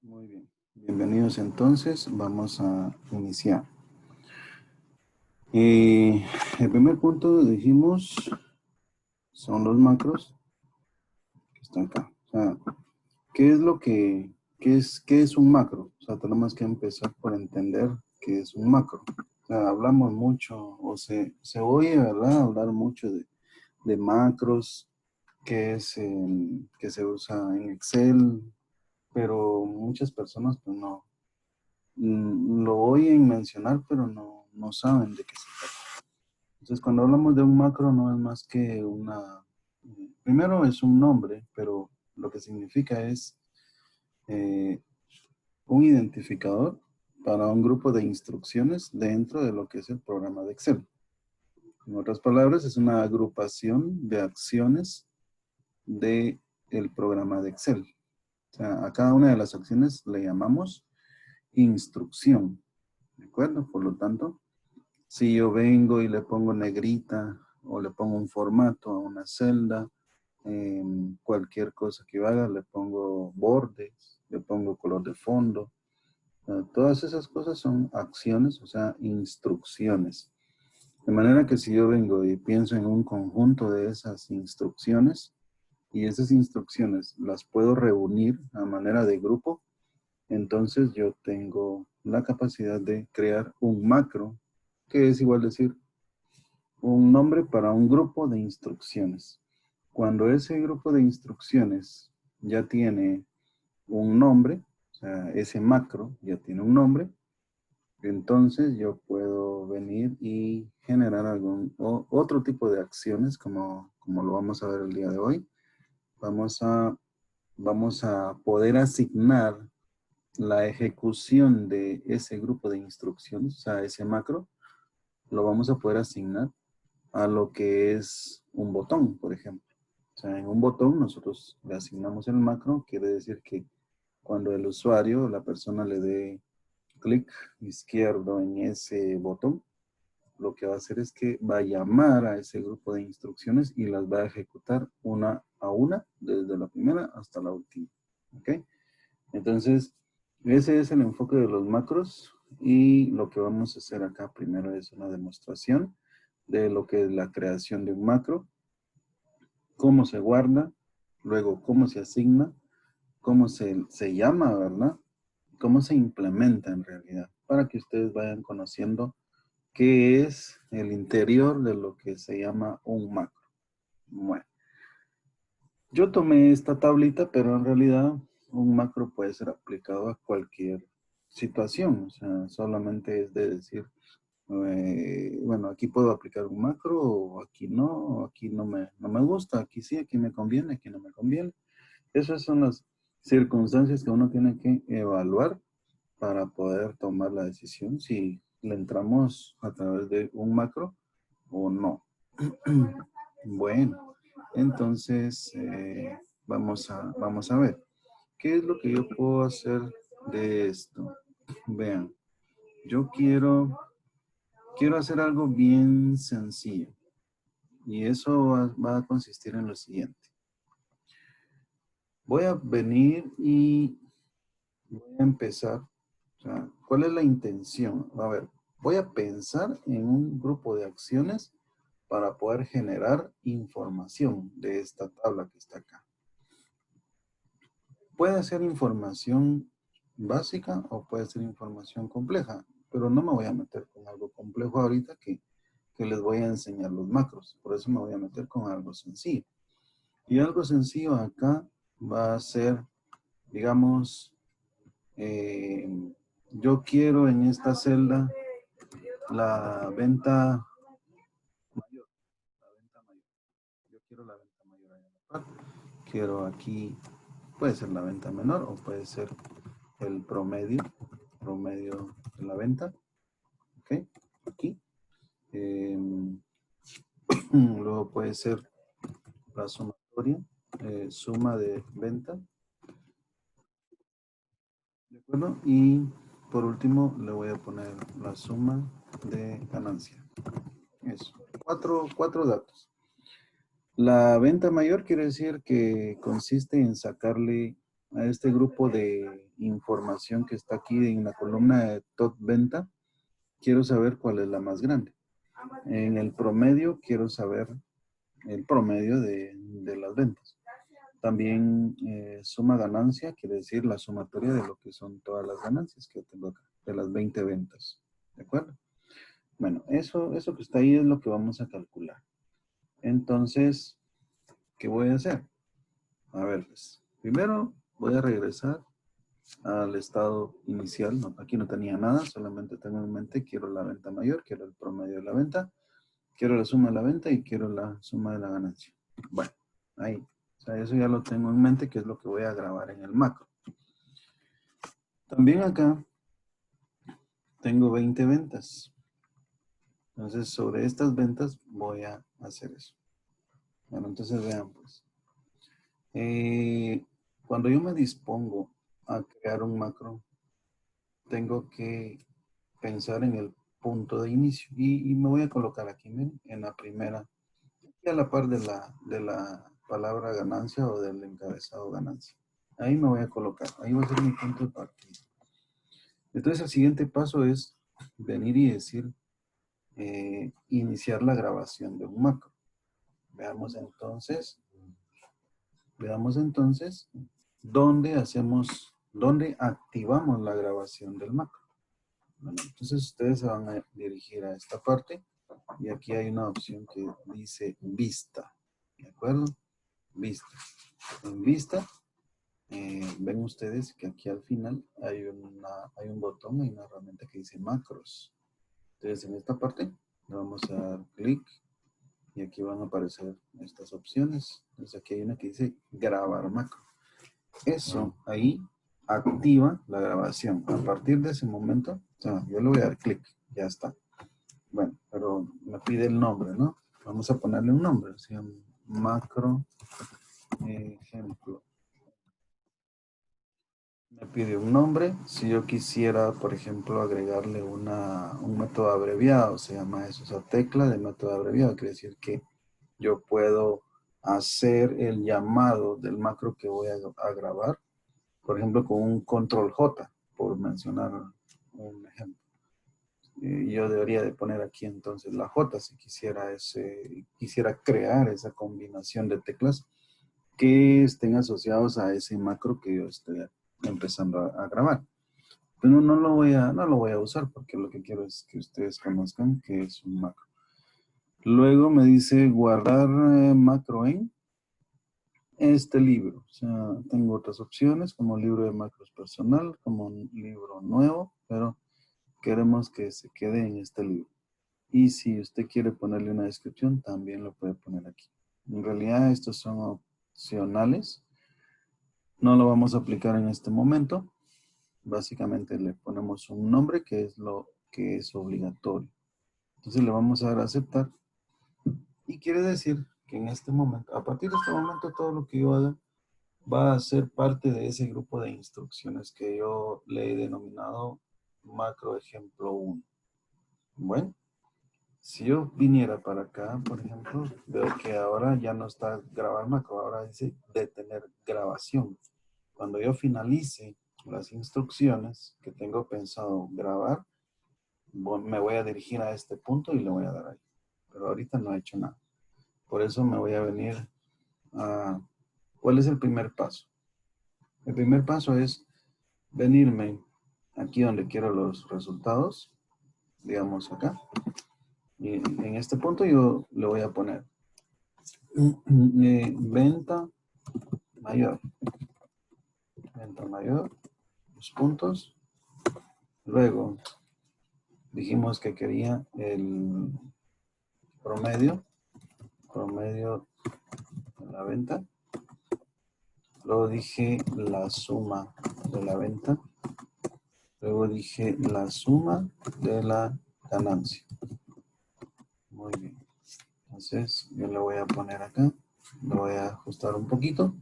Muy bien. Bienvenidos entonces. Vamos a iniciar. El primer punto dijimos son los macros que están acá. O sea, ¿qué es qué es un macro? O sea, tenemos que empezar por entender qué es un macro. O sea, hablamos mucho o se oye, ¿verdad? Hablar mucho de macros, que se usa en Excel, pero muchas personas pues no lo oyen mencionar, pero no saben de qué se trata. Entonces, cuando hablamos de un macro, no es más que primero es un nombre, pero lo que significa es eh, un identificador para un grupo de instrucciones dentro de lo que es el programa de Excel. En otras palabras, es una agrupación de acciones del programa de Excel. O sea, a cada una de las acciones le llamamos instrucción. ¿De acuerdo? Por lo tanto, si yo vengo y le pongo negrita o le pongo un formato a una celda, cualquier cosa que yo haga, le pongo bordes, le pongo color de fondo. Todas esas cosas son acciones, o sea, instrucciones. De manera que si yo vengo y pienso en un conjunto de esas instrucciones y esas instrucciones las puedo reunir a manera de grupo, entonces yo tengo la capacidad de crear un macro, que es igual decir un nombre para un grupo de instrucciones. Cuando ese grupo de instrucciones ya tiene un nombre, o sea, ese macro ya tiene un nombre, entonces yo puedo venir y generar otro tipo de acciones como lo vamos a ver el día de hoy. Vamos a, vamos a poder asignar la ejecución de ese grupo de instrucciones, o sea, ese macro, lo vamos a poder asignar a lo que es un botón, por ejemplo. O sea, en un botón nosotros le asignamos el macro, quiere decir que cuando el usuario, la persona le dé clic izquierdo en ese botón, lo que va a hacer es que va a llamar a ese grupo de instrucciones y las va a ejecutar una a una, desde la primera hasta la última. ¿Ok? Entonces, ese es el enfoque de los macros y lo que vamos a hacer acá primero es una demostración de lo que es la creación de un macro, cómo se guarda, luego cómo se asigna, cómo se llama, ¿verdad? Cómo se implementa en realidad, para que ustedes vayan conociendo qué es el interior de lo que se llama un macro. Bueno, yo tomé esta tablita, pero en realidad un macro puede ser aplicado a cualquier situación. O sea, solamente es de decir, bueno, aquí puedo aplicar un macro, o aquí no me gusta, aquí sí, aquí me conviene, aquí no me conviene. Esas son las circunstancias que uno tiene que evaluar para poder tomar la decisión si le entramos a través de un macro o no. Bueno, entonces vamos a ver. ¿Qué es lo que yo puedo hacer de esto? Vean, yo quiero hacer algo bien sencillo. Y eso va a consistir en lo siguiente. Voy a venir y voy a empezar. O sea, ¿cuál es la intención? A ver, voy a pensar en un grupo de acciones para poder generar información de esta tabla que está acá. Puede ser información básica o puede ser información compleja, pero no me voy a meter con algo complejo ahorita que les voy a enseñar los macros. Por eso me voy a meter con algo sencillo. Y algo sencillo acá va a ser, digamos, yo quiero en esta celda la venta mayor, la venta mayor. Yo quiero la venta mayor ahí a la par. Quiero aquí, puede ser la venta menor o puede ser el promedio de la venta. ¿Ok? Aquí. Luego puede ser la sumatoria, suma de venta. ¿De acuerdo? Y por último le voy a poner la suma de ganancia. Eso. Cuatro datos. La venta mayor quiere decir que consiste en sacarle a este grupo de información que está aquí en la columna de top venta, quiero saber cuál es la más grande. En el promedio quiero saber el promedio de las ventas. También suma ganancia, quiere decir la sumatoria de lo que son todas las ganancias que tengo acá, de las 20 ventas. ¿De acuerdo? Bueno, eso que está ahí es lo que vamos a calcular. Entonces, ¿qué voy a hacer? A ver, pues, primero voy a regresar al estado inicial. No, aquí no tenía nada, solamente tengo en mente, quiero la venta mayor, quiero el promedio de la venta, quiero la suma de la venta y quiero la suma de la ganancia. Bueno, ahí. O sea, eso ya lo tengo en mente, que es lo que voy a grabar en el macro. También acá tengo 20 ventas. Entonces, sobre estas ventas voy a hacer eso. Bueno, entonces vean, pues. Cuando yo me dispongo a crear un macro, tengo que pensar en el punto de inicio. Y me voy a colocar aquí, miren, en la primera, y a la par de la palabra ganancia o del encabezado ganancia. Ahí me voy a colocar, ahí va a ser mi punto de partida. Entonces el siguiente paso es venir y decir, iniciar la grabación de un macro. Veamos entonces dónde activamos la grabación del macro. Bueno, entonces ustedes se van a dirigir a esta parte y aquí hay una opción que dice vista. ¿De acuerdo? Vista. En vista, ven ustedes que aquí al final hay un botón, hay una herramienta que dice macros. Entonces en esta parte le vamos a dar clic y aquí van a aparecer estas opciones. Entonces aquí hay una que dice grabar macro. Eso ahí activa la grabación. A partir de ese momento, o sea, yo le voy a dar clic, ya está. Bueno, pero me pide el nombre, ¿no? Vamos a ponerle un nombre, o sea, macro ejemplo. Me pide un nombre. Si yo quisiera, por ejemplo, agregarle un método abreviado, se llama eso, o sea, tecla de método abreviado, quiere decir que yo puedo hacer el llamado del macro que voy a grabar, por ejemplo, con un control J, por mencionar un ejemplo. Yo debería de poner aquí entonces la J si quisiera crear esa combinación de teclas que estén asociados a ese macro que yo estoy empezando a grabar. Pero no lo voy a usar porque lo que quiero es que ustedes conozcan que es un macro. Luego me dice guardar macro en este libro. O sea, tengo otras opciones como libro de macros personal, como un libro nuevo, pero queremos que se quede en este libro. Y si usted quiere ponerle una descripción, también lo puede poner aquí. En realidad estos son opcionales. No lo vamos a aplicar en este momento. Básicamente le ponemos un nombre que es lo que es obligatorio. Entonces le vamos a dar a aceptar. Y quiere decir que en este momento, a partir de este momento, todo lo que yo haga va a ser parte de ese grupo de instrucciones que yo le he denominado macro ejemplo 1. Bueno, si yo viniera para acá, por ejemplo, veo que ahora ya no está grabar macro, ahora dice detener grabación. Cuando yo finalice las instrucciones que tengo pensado grabar, me voy a dirigir a este punto y le voy a dar ahí. Pero ahorita no he hecho nada. Por eso me voy a venir a... ¿Cuál es el primer paso? El primer paso es venirme aquí donde quiero los resultados, digamos acá. Y en este punto yo le voy a poner venta mayor. Venta mayor, los puntos. Luego dijimos que quería el promedio de la venta. Luego dije la suma de la venta. Luego dije la suma de la ganancia. Muy bien. Entonces yo le voy a poner acá. Lo voy a ajustar un poquito.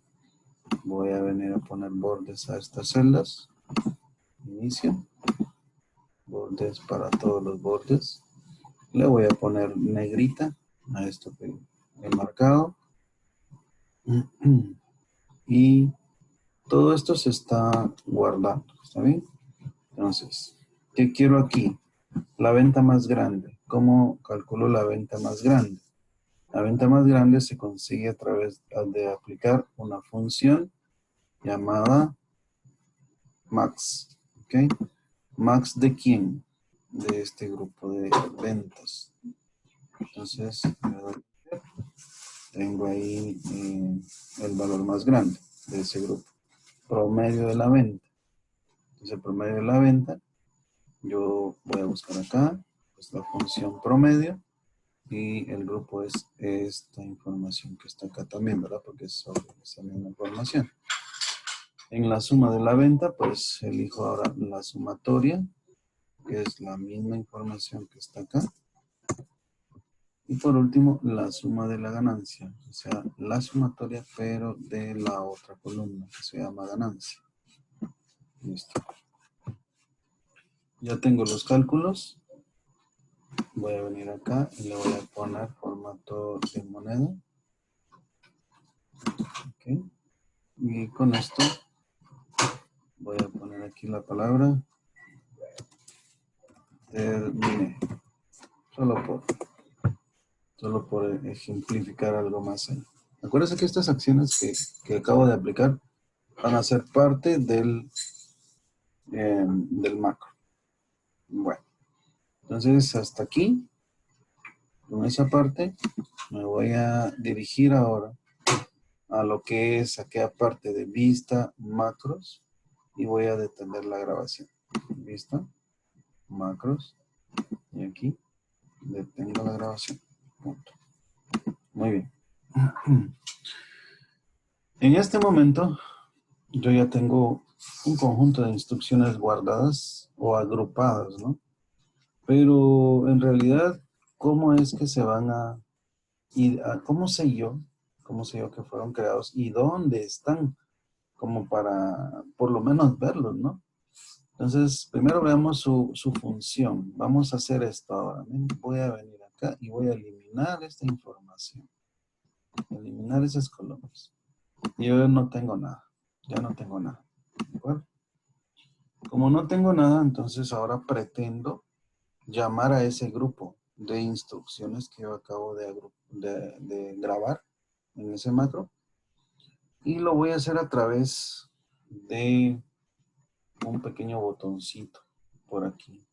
Voy a venir a poner bordes a estas celdas. Inicio. Bordes para todos los bordes. Le voy a poner negrita a esto que he marcado. Y Todo esto se está guardando, ¿está bien? Entonces, ¿qué quiero aquí? La venta más grande. ¿Cómo calculo la venta más grande? La venta más grande se consigue a través de aplicar una función llamada max. ¿Ok? ¿Max de quién? De este grupo de ventas. Entonces, tengo ahí el valor más grande de ese grupo. Promedio de la venta. Entonces, el promedio de la venta, yo voy a buscar acá, pues la función promedio, y el grupo es esta información que está acá también, ¿verdad? Porque es sobre esa misma información. En la suma de la venta, pues elijo ahora la sumatoria, que es la misma información que está acá. Y por último, la suma de la ganancia, o sea, la sumatoria, pero de la otra columna, que se llama ganancia. Listo. Ya tengo los cálculos. Voy a venir acá y le voy a poner formato de moneda. Ok. Y con esto voy a poner aquí la palabra terminé. Solo por ejemplificar algo más ahí. Acuérdense que estas acciones que acabo de aplicar van a ser parte del macro. Bueno, entonces hasta aquí, con esa parte, me voy a dirigir ahora a lo que es aquella parte de vista macros y voy a detener la grabación. Vista, macros, y aquí detengo la grabación. Punto. Muy bien. En este momento, yo ya tengo un conjunto de instrucciones guardadas o agrupadas, ¿no? Pero en realidad, ¿cómo es que se van cómo sé yo que fueron creados y dónde están? Como para por lo menos verlos, ¿no? Entonces, primero veamos su función. Vamos a hacer esto ahora. Voy a venir acá y voy a eliminar esta información. Eliminar esas columnas. Yo no tengo nada. Ya no tengo nada. ¿De acuerdo? Como no tengo nada, entonces ahora pretendo llamar a ese grupo de instrucciones que yo acabo de grabar en ese macro. Y lo voy a hacer a través de un pequeño botoncito por aquí.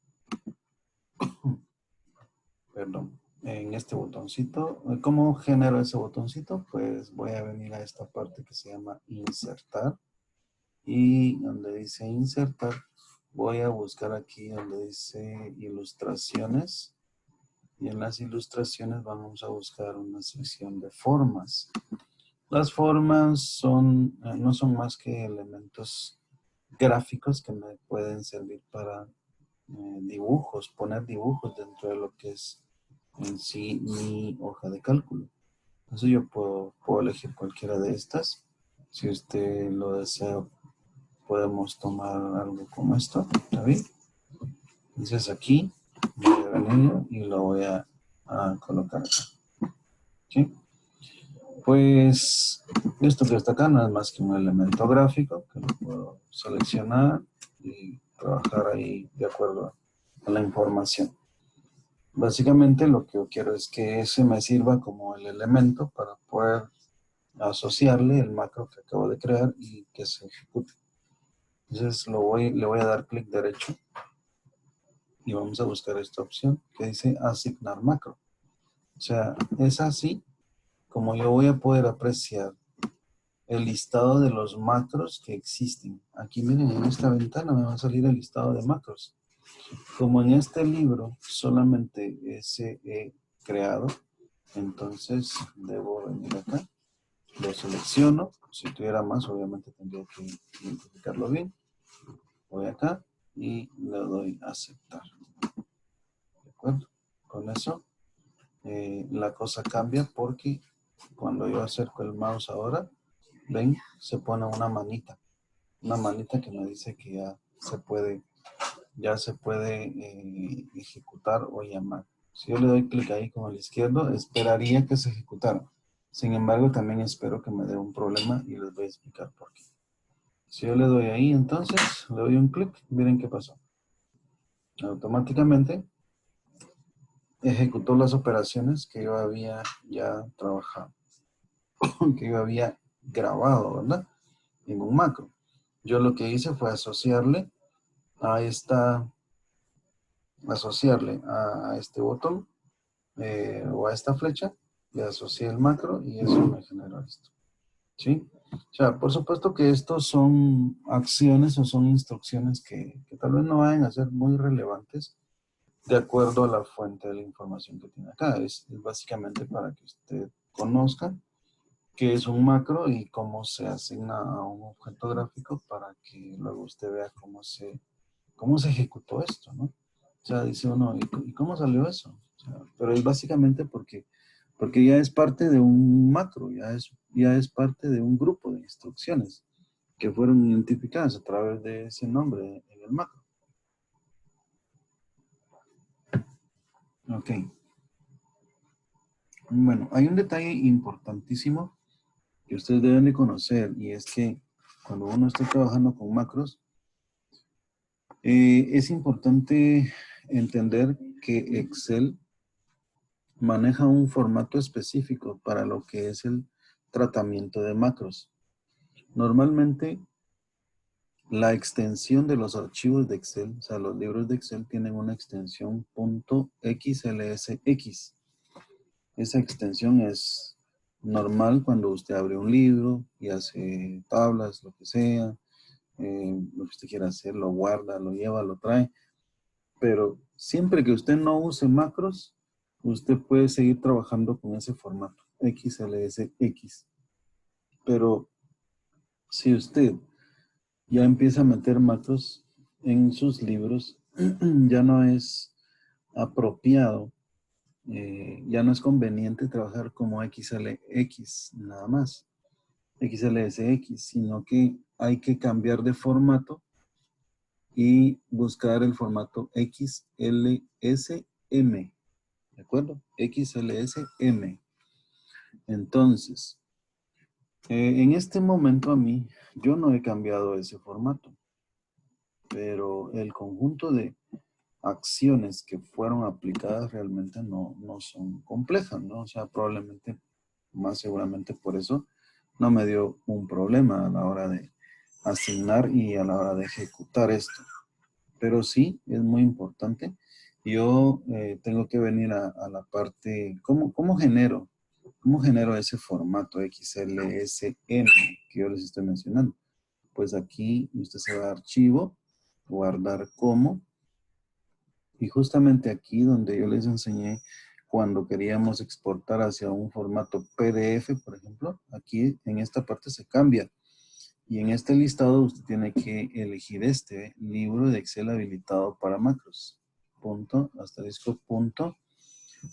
Perdón. En este botoncito. ¿Cómo genero ese botoncito? Pues voy a venir a esta parte que se llama insertar. Y donde dice insertar, voy a buscar aquí donde dice ilustraciones. Y en las ilustraciones vamos a buscar una sección de formas. Las formas no son más que elementos gráficos que me pueden servir para dibujos, poner dibujos dentro de lo que es en sí mi hoja de cálculo. Entonces yo puedo elegir cualquiera de estas. Si usted lo desea, podemos tomar algo como esto. ¿Está bien? Entonces aquí voy a venir y lo voy a colocar acá. ¿Sí? Pues esto que está acá no es más que un elemento gráfico que lo puedo seleccionar y trabajar ahí de acuerdo a la información. Básicamente lo que yo quiero es que ese me sirva como el elemento para poder asociarle el macro que acabo de crear y que se ejecute. Entonces le voy a dar clic derecho y vamos a buscar esta opción que dice asignar macro. O sea, es así como yo voy a poder apreciar el listado de los macros que existen. Aquí miren, en esta ventana me va a salir el listado de macros. Como en este libro solamente ese he creado, entonces debo venir acá, lo selecciono. Si tuviera más, obviamente tendría que identificarlo bien. Voy acá y le doy a aceptar. ¿De acuerdo? Con eso la cosa cambia porque cuando yo acerco el mouse ahora, ven, se pone una manita que me dice que ya se puede ejecutar o llamar. Si yo le doy clic ahí con el izquierdo, esperaría que se ejecutara. Sin embargo, también espero que me dé un problema y les voy a explicar por qué. Si yo le doy ahí, entonces, le doy un clic, miren qué pasó. Automáticamente ejecutó las operaciones que yo había ya trabajado, que yo había grabado, ¿verdad? En un macro. Yo lo que hice fue a esta, asociarle a este botón o a esta flecha, le asocié el macro y eso me generó esto. ¿Sí? O sea, por supuesto que estos son acciones o son instrucciones que tal vez no vayan a ser muy relevantes de acuerdo a la fuente de la información que tiene acá. Es básicamente para que usted conozca qué es un macro y cómo se asigna a un objeto gráfico para que luego usted vea cómo se ejecutó esto, ¿no? O sea, dice uno, ¿y cómo salió eso? O sea, pero es básicamente porque ya es parte de un macro, ya es parte de un grupo de instrucciones que fueron identificadas a través de ese nombre en el macro. Ok. Bueno, hay un detalle importantísimo que ustedes deben de conocer y es que cuando uno está trabajando con macros, es importante entender que Excel maneja un formato específico para lo que es el tratamiento de macros. Normalmente, la extensión de los archivos de Excel, o sea, los libros de Excel tienen una extensión .xlsx. Esa extensión es normal cuando usted abre un libro y hace tablas, lo que sea, lo que usted quiera hacer, lo guarda, lo lleva, lo trae. Pero siempre que usted no use macros, usted puede seguir trabajando con ese formato, XLSX. Pero si usted ya empieza a meter macros en sus libros, ya no es apropiado, ya no es conveniente trabajar como XLX nada más, XLSX, sino que hay que cambiar de formato y buscar el formato XLSM. ¿De acuerdo? XLSM. Entonces, en este momento yo no he cambiado ese formato, pero el conjunto de acciones que fueron aplicadas realmente no son complejas, ¿no? O sea, probablemente, más seguramente por eso, no me dio un problema a la hora de asignar y a la hora de ejecutar esto. Pero sí, es muy importante. Yo tengo que venir a la parte, ¿cómo genero? ¿Cómo genero ese formato XLSM que yo les estoy mencionando? Pues aquí usted se va a archivo, guardar como, y justamente aquí donde yo les enseñé cuando queríamos exportar hacia un formato PDF, por ejemplo, aquí en esta parte se cambia. Y en este listado usted tiene que elegir este libro de Excel habilitado para macros. Punto, asterisco, punto,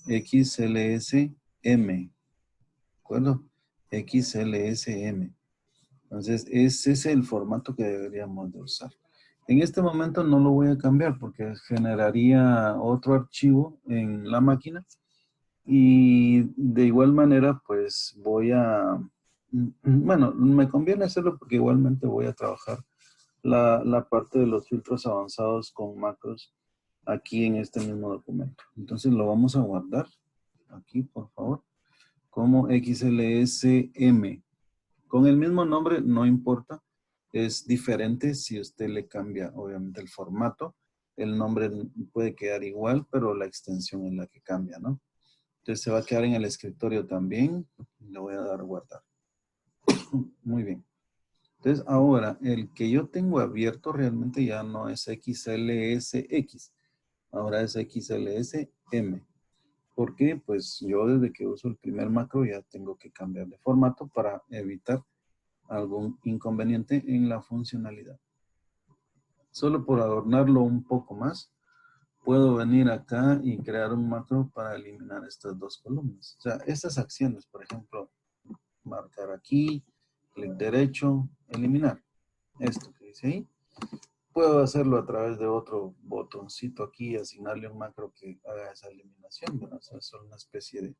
XLSM. ¿De acuerdo? XLSM. Entonces, ese es el formato que deberíamos de usar. En este momento no lo voy a cambiar porque generaría otro archivo en la máquina y de igual manera pues bueno, me conviene hacerlo porque igualmente voy a trabajar la parte de los filtros avanzados con macros aquí en este mismo documento. Entonces lo vamos a guardar aquí, por favor, como XLSM. Con el mismo nombre, no importa. Es diferente si usted le cambia, obviamente, el formato. El nombre puede quedar igual, pero la extensión es la que cambia, ¿no? Entonces se va a quedar en el escritorio también. Le voy a dar a guardar. Muy bien. Entonces ahora, el que yo tengo abierto realmente ya no es XLSX. Ahora es XLSM. ¿Por qué? Pues yo desde que uso el primer macro ya tengo que cambiar de formato para evitar algún inconveniente en la funcionalidad. Solo por adornarlo un poco más, puedo venir acá y crear un macro para eliminar estas dos columnas. O sea, estas acciones, por ejemplo, marcar aquí, clic derecho, eliminar. Esto que dice ahí. Puedo hacerlo a través de otro botoncito aquí, asignarle un macro que haga esa eliminación. ¿Verdad? O sea, es una especie de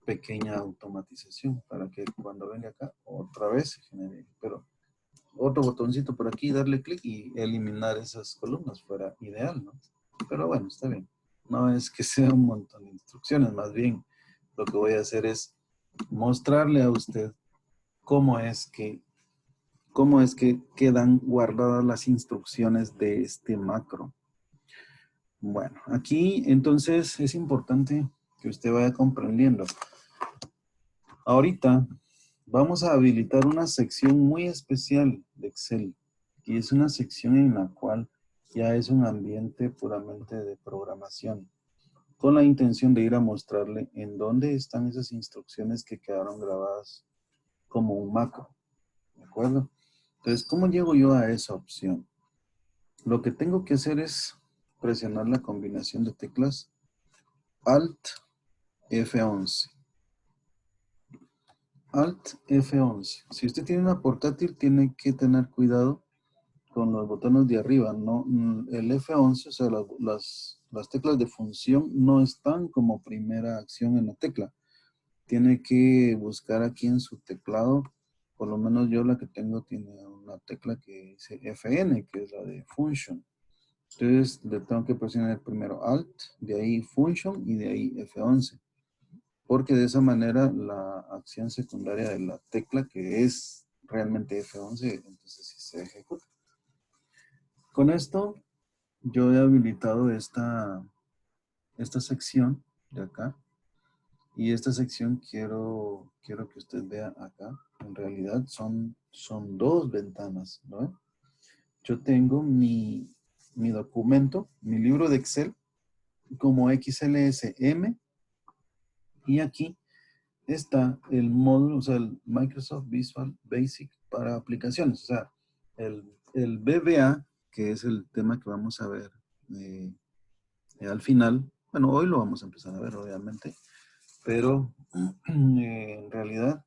pequeña automatización para que cuando venga acá otra vez se genere. Pero otro botoncito por aquí, darle clic y eliminar esas columnas fuera ideal, ¿no? Pero bueno, está bien. No es que sea un montón de instrucciones, más bien lo que voy a hacer es mostrarle a usted cómo es que, quedan guardadas las instrucciones de este macro. Bueno, aquí entonces es importante que usted vaya comprendiendo. Ahorita vamos a habilitar una sección muy especial de Excel, y es una sección en la cual ya es un ambiente puramente de programación, con la intención de ir a mostrarle en dónde están esas instrucciones que quedaron grabadas como un macro, ¿de acuerdo? Entonces, ¿cómo llego yo a esa opción? Lo que tengo que hacer es presionar la combinación de teclas Alt F11. Alt F11. Si usted tiene una portátil, tiene que tener cuidado con los botones de arriba, ¿no? El F11, o sea, las teclas de función no están como primera acción en la tecla. Tiene que buscar aquí en su teclado, por lo menos yo la que tengo tiene una tecla que dice FN, que es la de Function. Entonces le tengo que presionar primero Alt, de ahí Function y de ahí F11. Porque de esa manera la acción secundaria de la tecla, que es realmente F11, entonces sí se ejecuta. Con esto yo he habilitado esta sección de acá. Y esta sección quiero que usted vea acá. En realidad son dos ventanas, ¿no? Yo tengo mi documento, mi libro de Excel, como XLSM. Y aquí está el módulo, o sea, el Microsoft Visual Basic para aplicaciones. O sea, el VBA, que es el tema que vamos a ver al final. Bueno, hoy lo vamos a empezar a ver, obviamente. Pero en realidad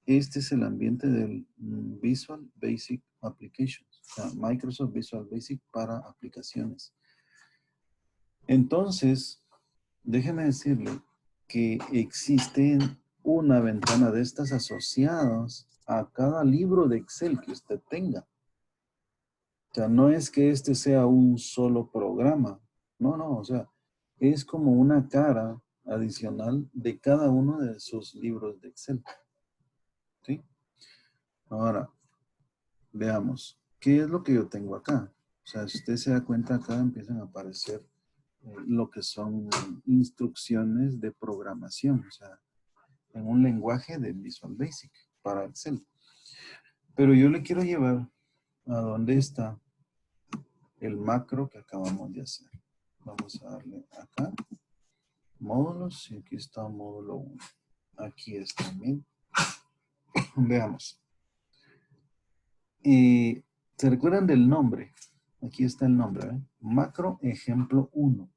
este es el ambiente del Visual Basic Applications, o sea, Microsoft Visual Basic para aplicaciones. Entonces, déjeme decirle que existe una ventana de estas asociadas a cada libro de Excel que usted tenga. O sea, no es que este sea un solo programa. No, no, o sea, es como una cara adicional de cada uno de sus libros de Excel. ¿Sí? Ahora, veamos, ¿qué es lo que yo tengo acá? O sea, si usted se da cuenta, acá empiezan a aparecer lo que son instrucciones de programación, o sea, en un lenguaje de Visual Basic para Excel. Pero yo le quiero llevar a donde está el macro que acabamos de hacer. Vamos a darle acá, módulos, y aquí está módulo 1. Aquí está, bien. Veamos. Y ¿se recuerdan del nombre? Aquí está el nombre, ¿eh? Macro ejemplo 1.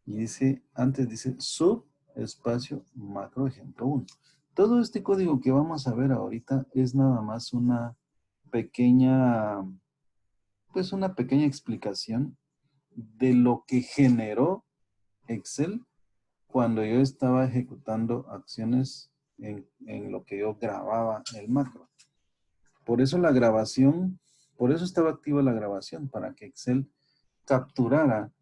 Y dice, antes dice sub espacio macro ejemplo 1. Todo este código que vamos a ver ahorita es nada más una pequeña, pues una pequeña explicación de lo que generó Excel cuando yo estaba ejecutando acciones en lo que yo grababa el macro. Por eso la grabación, por eso estaba activa la grabación, para que Excel capturara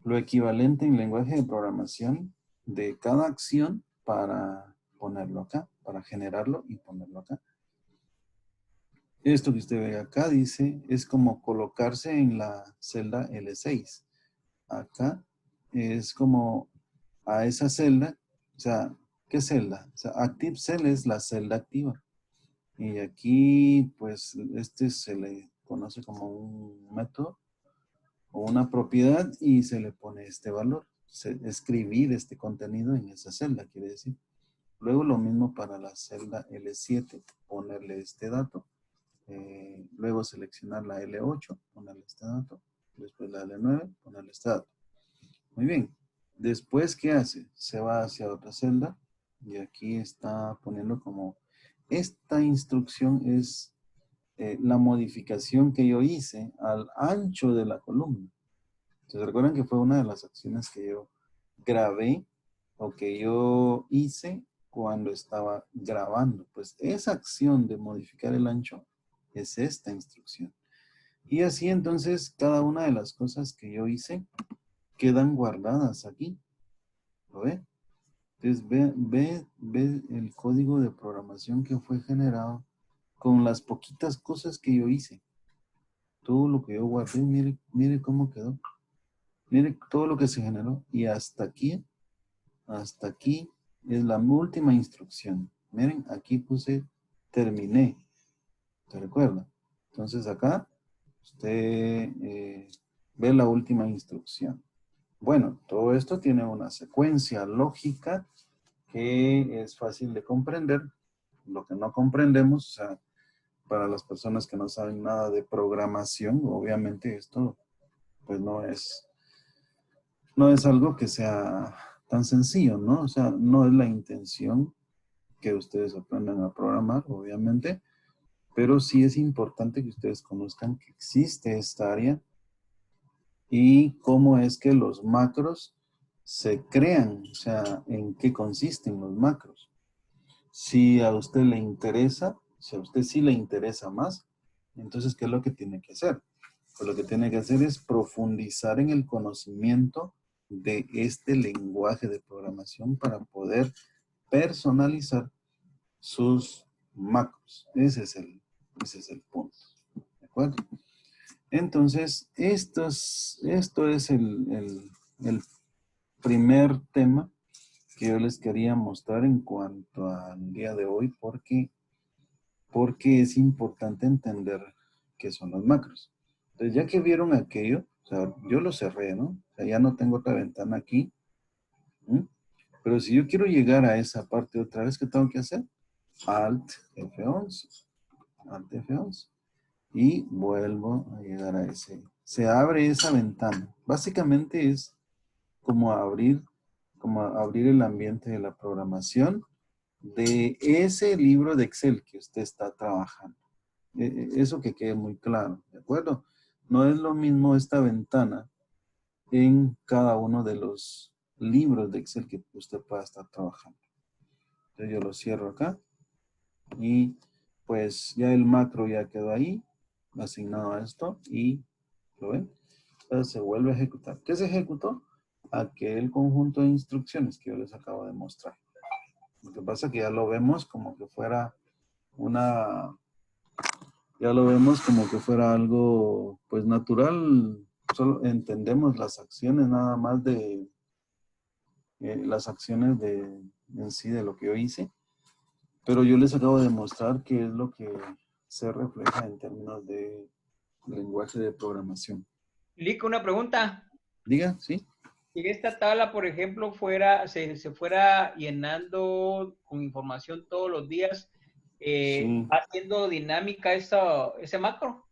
lo equivalente en lenguaje de programación de cada acción para ponerlo acá, para generarlo y ponerlo acá. Esto que usted ve acá dice, es como colocarse en la celda L6. Acá es como a esa celda, o sea, ¿qué celda? O sea, Active Cell es la celda activa. Y aquí, pues, este se le conoce como un método o una propiedad y se le pone este valor. Escribir este contenido en esa celda, quiere decir. Luego lo mismo para la celda L7, ponerle este dato. Luego seleccionar la L8, ponerle este dato. Después la L9, ponerle este dato. Muy bien. Después, ¿qué hace? Se va hacia otra celda y aquí está poniendo como esta instrucción es la modificación que yo hice al ancho de la columna. ¿Se recuerdan que fue una de las acciones que yo grabé o que yo hice cuando estaba grabando? Pues esa acción de modificar el ancho es esta instrucción. Y así entonces cada una de las cosas que yo hice quedan guardadas aquí. ¿Lo ve? Entonces ve el código de programación que fue generado con las poquitas cosas que yo hice. Todo lo que yo guardé, mire cómo quedó. Mire todo lo que se generó. Y hasta aquí es la última instrucción. Miren, aquí puse terminé. ¿Se recuerda? Entonces acá usted ve la última instrucción. Bueno, todo esto tiene una secuencia lógica que es fácil de comprender. Lo que no comprendemos, o sea, para las personas que no saben nada de programación, obviamente esto pues no es algo que sea tan sencillo, ¿no? O sea, no es la intención que ustedes aprendan a programar, obviamente, pero sí es importante que ustedes conozcan que existe esta área y cómo es que los macros se crean, o sea, en qué consisten los macros. Si a usted le interesa, si a usted sí le interesa más, entonces, ¿qué es lo que tiene que hacer? Pues lo que tiene que hacer es profundizar en el conocimiento de este lenguaje de programación para poder personalizar sus macros. Ese es el punto. ¿De acuerdo? Entonces, esto es el primer tema que yo les quería mostrar en cuanto al día de hoy, porque es importante entender qué son los macros. Entonces, ya que vieron aquello, o sea, yo lo cerré, ¿no? O sea, ya no tengo otra ventana aquí. ¿M? Pero si yo quiero llegar a esa parte otra vez, ¿qué tengo que hacer? Alt F11. Alt F11. Y vuelvo a llegar a ese. Se abre esa ventana. Básicamente es como abrir el ambiente de la programación de ese libro de Excel que usted está trabajando. Eso que quede muy claro, ¿de acuerdo? No es lo mismo esta ventana en cada uno de los libros de Excel que usted pueda estar trabajando. Entonces yo lo cierro acá y pues ya el macro ya quedó ahí, asignado a esto y, ¿lo ven? Entonces se vuelve a ejecutar. ¿Qué se ejecutó? Aquel conjunto de instrucciones que yo les acabo de mostrar. Lo que pasa es que ya lo vemos como que fuera ya lo vemos como que fuera algo pues natural. Solo entendemos las acciones nada más de las acciones en sí de lo que yo hice. Pero yo les acabo de mostrar qué es lo que se refleja en términos de lenguaje de programación. Lick, una pregunta. Diga, ¿sí? Si esta tabla, por ejemplo, se fuera llenando con información todos los días, Sí. ¿va siendo dinámica ese macro?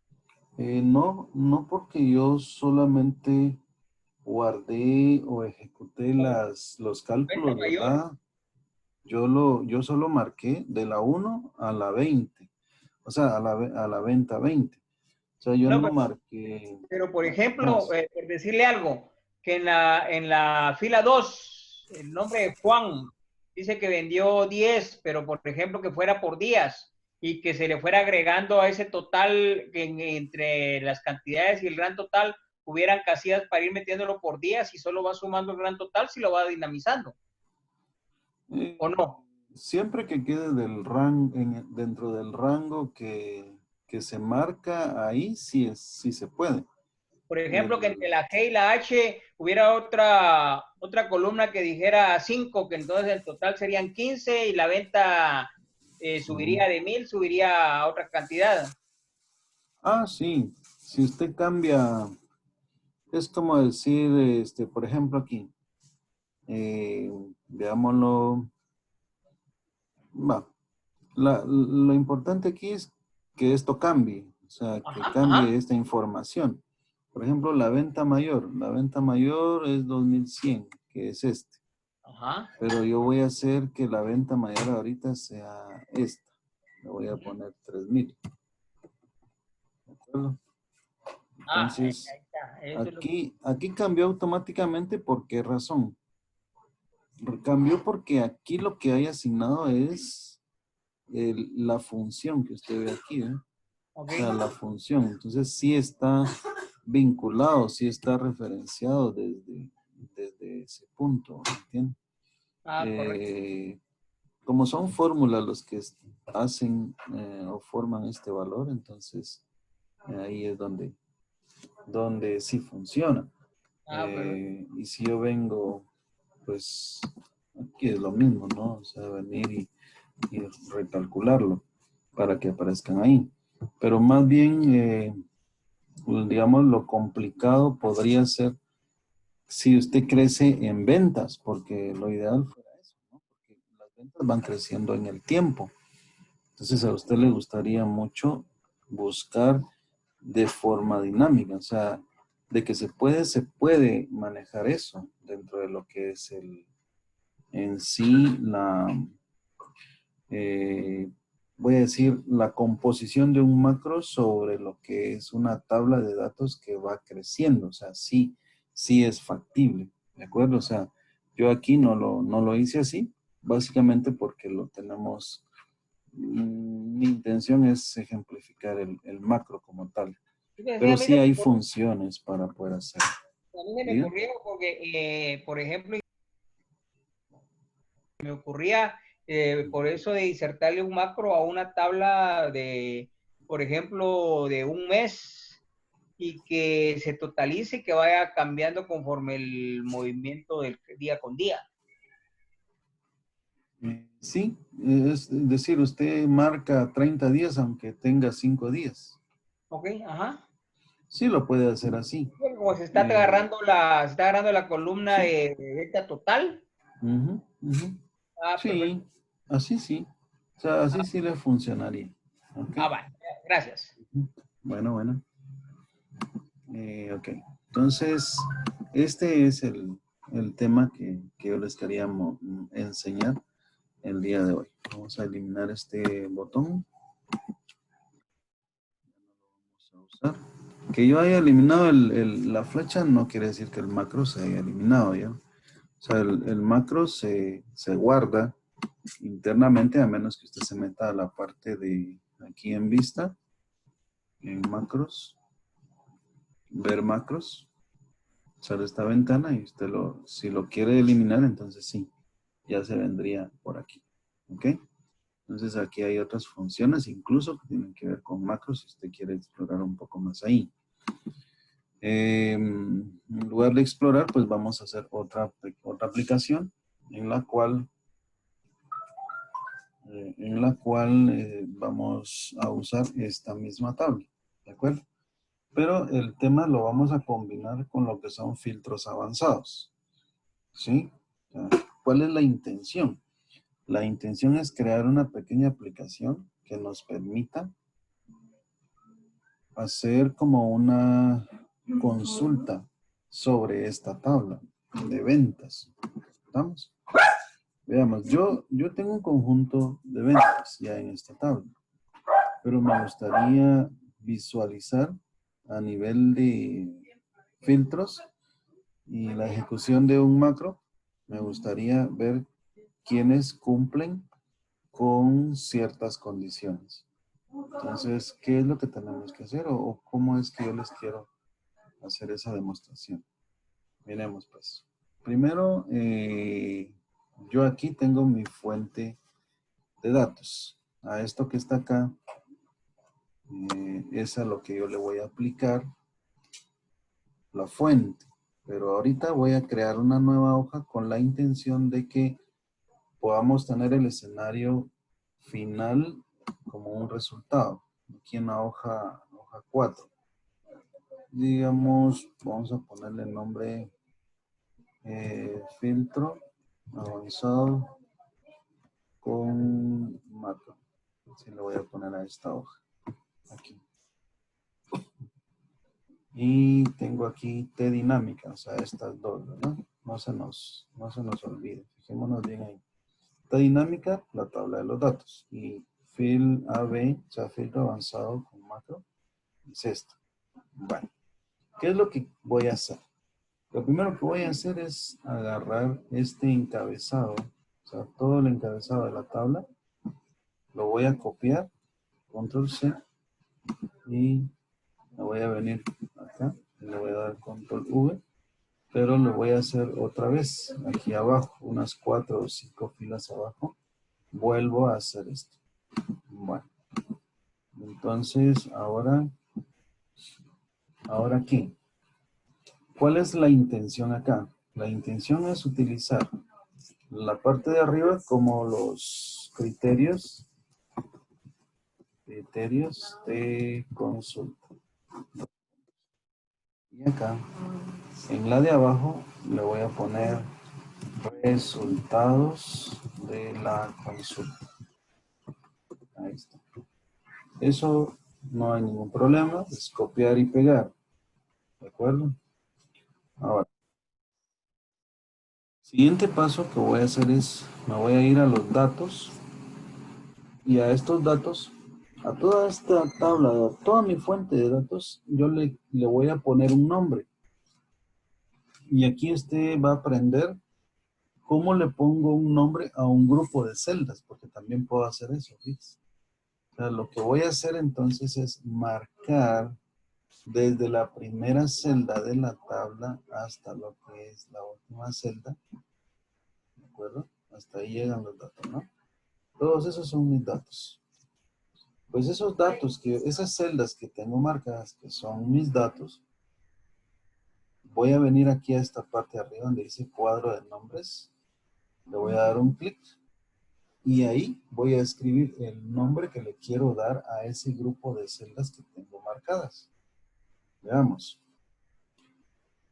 No, no porque yo solamente guardé o ejecuté los ¿Venta cálculos, mayor? ¿verdad? Yo solo marqué de la 1 a la 20, o sea, a la venta 20. O sea, yo No, no marqué por ejemplo, más. por decirle algo, que en la fila 2 el nombre de Juan dice que vendió 10, pero por ejemplo que fuera por días y que se le fuera agregando a ese total, que entre las cantidades y el gran total hubieran casillas para ir metiéndolo por días y solo va sumando el gran total si lo va dinamizando, ¿o Eh, no? siempre que quede dentro del rango que se marca ahí, sí se puede. Por ejemplo, que entre El- la G y la H hubiera otra columna que dijera 5, que entonces el total serían 15 y la venta Ujú. subiría de 1000, subiría a otra cantidad. Sí. Si usted cambia, es como decir, por ejemplo, aquí, eh, veámoslo, va. Lo importante aquí es que esto cambie, o sea, que Ajá, cambie ajá, esta información. Por ejemplo, la venta mayor es 2100, que es este. ajá. Pero yo voy a hacer que la venta mayor ahorita sea esta. Le voy a poner 3000. ¿De acuerdo? Ahí Entonces, está. Eso es lo que... aquí cambió automáticamente. ¿Por qué razón? Cambió porque aquí lo que hay asignado es la función que usted ve aquí, ¿eh? Ok. O sea, la función. Entonces sí está vinculado, sí está referenciado desde ese punto, ¿entiendes? Ah, correcto. Como son fórmulas los que hacen o forman este valor, entonces ahí es donde sí funciona. Ah, perfecto. Y si yo vengo, pues aquí es lo mismo, ¿no? O sea, venir y recalcularlo para que aparezcan ahí. Pero más bien, digamos, lo complicado podría ser si usted crece en ventas, porque lo ideal fuera eso, ¿no? Porque las ventas van creciendo en el tiempo. Entonces a usted le gustaría mucho buscar de forma dinámica, o sea, de que se puede manejar eso dentro de lo que es en sí eh, voy a decir, la composición de un macro sobre lo que es una tabla de datos que va creciendo, o sea, sí, sí es factible, ¿de acuerdo? O sea, yo aquí no lo hice así, básicamente porque lo tenemos, mi intención es ejemplificar el macro como tal, Fíjese, pero sí hay funciones para poder hacerlo. a mí se me ¿Diga? ocurrió porque, por ejemplo, me ocurría por eso de insertarle un macro a una tabla de, por ejemplo, de un mes y que se totalice, que vaya cambiando conforme el movimiento del día con día. Sí, es decir, usted marca 30 días aunque tenga 5 días. Ok, ajá. Sí lo puede hacer así. Bueno, como se está agarrando la columna Sí. de venta total. Ujú, ujú. Ah, perfecto. Sí, así sí. O sea, así Ah, sí le funcionaría. ¿Ok? vale. Gracias. Ujú. Bueno, bueno. Ok. Entonces, este es el tema que yo les quería enseñar el día de hoy. Vamos a eliminar este botón. Vamos a usar. Que yo haya eliminado la flecha no quiere decir que el macro se haya eliminado ya. O sea, el macro se guarda internamente, a menos que usted se meta a la parte de aquí en vista, en macros, ver macros, sale esta ventana y usted si lo quiere eliminar, entonces sí, ya se vendría por aquí. ¿Ok? Entonces aquí hay otras funciones, incluso que tienen que ver con macros, si usted quiere explorar un poco más ahí. En lugar de explorar, pues vamos a hacer otra aplicación en la cual vamos a usar esta misma tabla, ¿de acuerdo? Pero el tema lo vamos a combinar con lo que son filtros avanzados, ¿sí? ¿Cuál es la intención? La intención es crear una pequeña aplicación que nos permita hacer como una consulta sobre esta tabla de ventas. ¿Estamos? Veamos, yo tengo un conjunto de ventas ya en esta tabla, pero me gustaría visualizar a nivel de filtros y la ejecución de un macro, me gustaría ver quiénes cumplen con ciertas condiciones. Entonces, ¿qué es lo que tenemos que hacer o cómo es que yo les quiero hacer esa demostración? Miremos pues. Primero, yo aquí tengo mi fuente de datos. A esto que está acá, es a lo que yo le voy a aplicar la fuente. Pero ahorita voy a crear una nueva hoja con la intención de que podamos tener el escenario final como un resultado. Aquí en la hoja 4. Digamos, vamos a ponerle el nombre filtro avanzado con macro. Así le voy a poner a esta hoja. Aquí. Y tengo aquí T dinámica, o sea, estas dos, ¿verdad? No se nos olvide. Fijémonos bien ahí. T dinámica, la tabla de los datos. Y fill AB, o sea, filtro avanzado con macro, es esto. Bueno, ¿qué es lo que voy a hacer? Lo primero que voy a hacer es agarrar este encabezado, o sea, todo el encabezado de la tabla, lo voy a copiar, control C, Y me voy a venir acá. Y le voy a dar control V. Pero lo voy a hacer otra vez. Aquí abajo. Unas 4 o 5 filas abajo. Vuelvo a hacer esto. Bueno. Entonces, ahora aquí. ¿Cuál es la intención acá? La intención es utilizar la parte de arriba como los criterios de consulta. Y acá, en la de abajo, le voy a poner resultados de la consulta. Ahí está. Eso no hay ningún problema, es copiar y pegar. ¿De acuerdo? Ahora, siguiente paso que voy a hacer es, me voy a ir a los datos y a estos datos, a toda esta tabla, a toda mi fuente de datos, yo le voy a poner un nombre. Y aquí usted va a aprender cómo le pongo un nombre a un grupo de celdas, porque también puedo hacer eso, ¿ves? O sea, lo que voy a hacer entonces es marcar desde la primera celda de la tabla hasta lo que es la última celda, ¿de acuerdo? Hasta ahí llegan los datos, ¿no? Todos esos son mis datos. Pues esos datos, esas celdas que tengo marcadas, que son mis datos, voy a venir aquí a esta parte de arriba donde dice cuadro de nombres, le voy a dar un clic y ahí voy a escribir el nombre que le quiero dar a ese grupo de celdas que tengo marcadas. Veamos.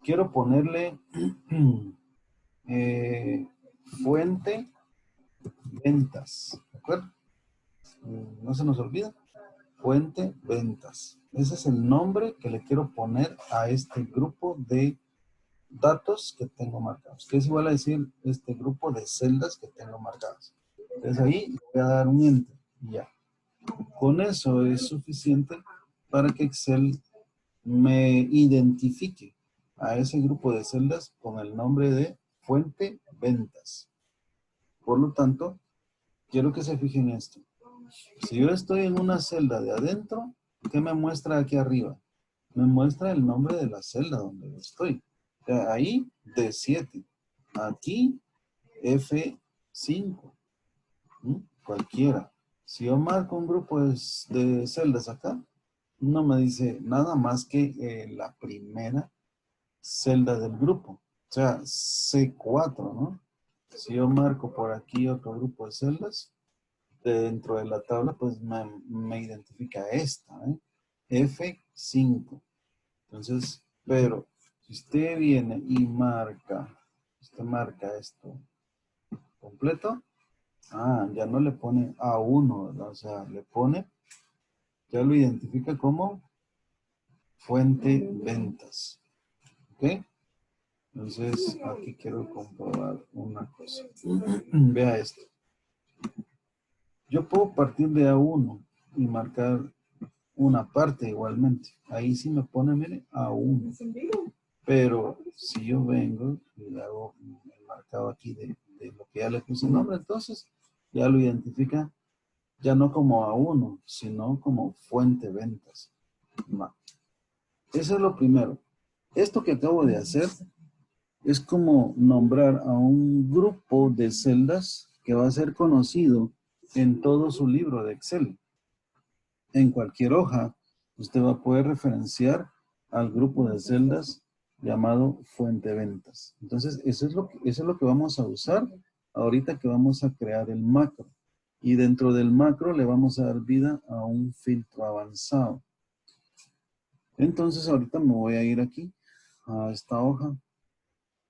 Quiero ponerle fuente ventas, ¿de acuerdo? No se nos olvida. Fuente ventas. Ese es el nombre que le quiero poner a este grupo de datos que tengo marcados, que es igual a decir este grupo de celdas que tengo marcadas. Entonces ahí voy a dar un enter y ya. Con eso es suficiente para que Excel me identifique a ese grupo de celdas con el nombre de fuente ventas. Por lo tanto, quiero que se fijen esto. Si yo estoy en una celda de adentro, ¿qué me muestra aquí arriba? Me muestra el nombre de la celda donde yo estoy. O sea, ahí D7. Aquí F5. Cualquiera. Si yo marco un grupo de celdas acá, no me dice nada más que la primera celda del grupo. O sea, C4, ¿no? Si yo marco por aquí otro grupo de celdas, dentro de la tabla, pues me identifica esta, ¿eh? F5. Entonces, pero si usted viene y usted marca esto completo, ya no le pone A1, ¿verdad? O sea, le pone, ya lo identifica como fuente ventas. ¿Ok? Entonces, aquí quiero comprobar una cosa. Vea esto. Yo puedo partir de A1 y marcar una parte igualmente. Ahí sí me pone, mire, A1. Pero si yo vengo y le hago el marcado aquí de lo que ya le puse el nombre, entonces ya lo identifica ya no como A1, sino como fuente ventas. Va. Eso es lo primero. Esto que acabo de hacer es como nombrar a un grupo de celdas que va a ser conocido en todo su libro de Excel. En cualquier hoja, usted va a poder referenciar al grupo de celdas llamado fuente ventas. Entonces, eso es lo que vamos a usar ahorita que vamos a crear el macro. Y dentro del macro le vamos a dar vida a un filtro avanzado. Entonces, ahorita me voy a ir aquí a esta hoja.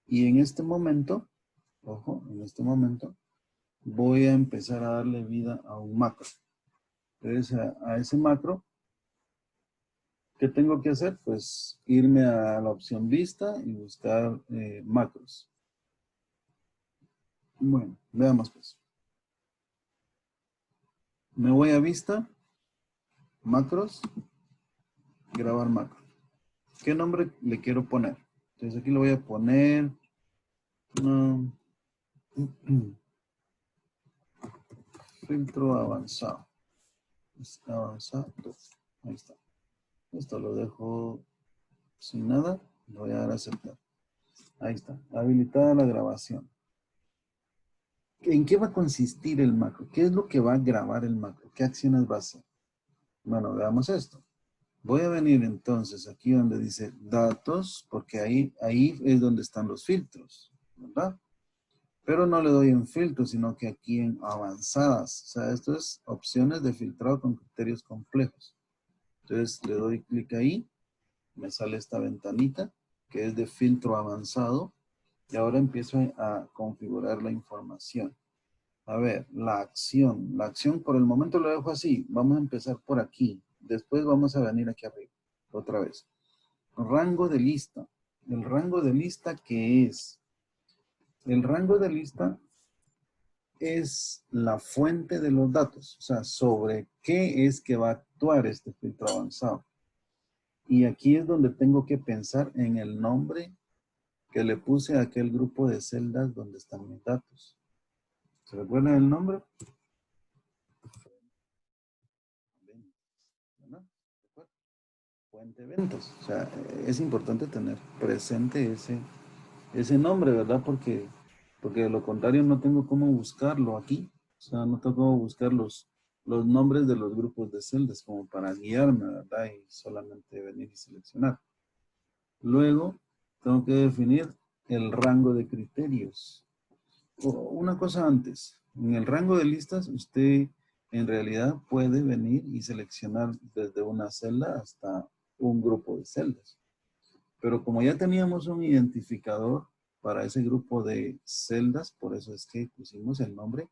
Y en este momento, ojo, en este momento, voy a empezar a darle vida a un macro. Entonces, a ese macro, ¿qué tengo que hacer? Pues irme a la opción vista y buscar macros. Bueno, veamos pues. Me voy a vista, macros, grabar macro. ¿Qué nombre le quiero poner? Entonces aquí le voy a poner filtro avanzado. Avanzado. Ahí está. Esto lo dejo sin nada. Le voy a dar a aceptar. Ahí está. Habilitada la grabación. ¿En qué va a consistir el macro? ¿Qué es lo que va a grabar el macro? ¿Qué acciones va a hacer? Bueno, veamos esto. Voy a venir entonces aquí donde dice datos, porque ahí es donde están los filtros, ¿verdad? Pero no le doy en filtro, sino que aquí en avanzadas. O sea, esto es opciones de filtrado con criterios complejos. Entonces le doy clic ahí, me sale esta ventanita que es de filtro avanzado y ahora empiezo a configurar la información. A ver, la acción. La acción por el momento lo dejo así. Vamos a empezar por aquí. Después vamos a venir aquí arriba. Otra vez. Rango de lista. ¿El rango de lista qué es? El rango de lista es la fuente de los datos. O sea, sobre qué es que va a actuar este filtro avanzado. Y aquí es donde tengo que pensar en el nombre que le puse a aquel grupo de celdas donde están mis datos. ¿Se recuerdan el nombre? ¿Verdad? Fuente eventos. O sea, es importante tener presente ese nombre, ¿verdad? Porque de lo contrario no tengo cómo buscarlo aquí. O sea, no tengo cómo buscar los nombres de los grupos de celdas como para guiarme, ¿verdad? Y solamente venir y seleccionar. Luego, tengo que definir el rango de criterios. Una cosa antes, en el rango de listas, usted en realidad puede venir y seleccionar desde una celda hasta un grupo de celdas. Pero como ya teníamos un identificador para ese grupo de celdas, por eso es que pusimos el nombre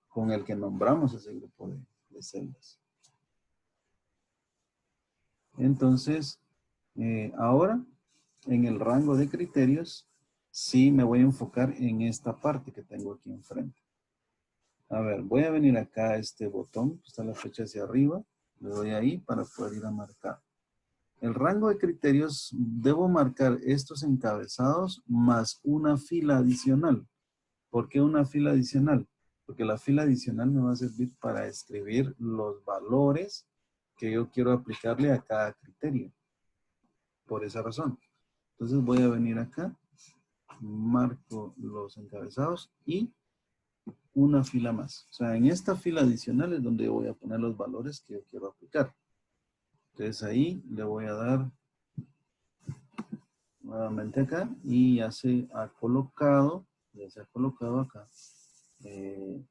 con el que nombramos ese grupo de celdas. Entonces, ahora, en el rango de criterios, sí me voy a enfocar en esta parte que tengo aquí enfrente. A ver, voy a venir acá a este botón, está la flecha hacia arriba, le doy ahí para poder ir a marcar. El rango de criterios, debo marcar estos encabezados más una fila adicional. ¿Por qué una fila adicional? Porque la fila adicional me va a servir para escribir los valores que yo quiero aplicarle a cada criterio. Por esa razón. Entonces voy a venir acá, marco los encabezados y una fila más. O sea, en esta fila adicional es donde voy a poner los valores que yo quiero aplicar. Entonces ahí le voy a dar nuevamente acá y ya se ha colocado acá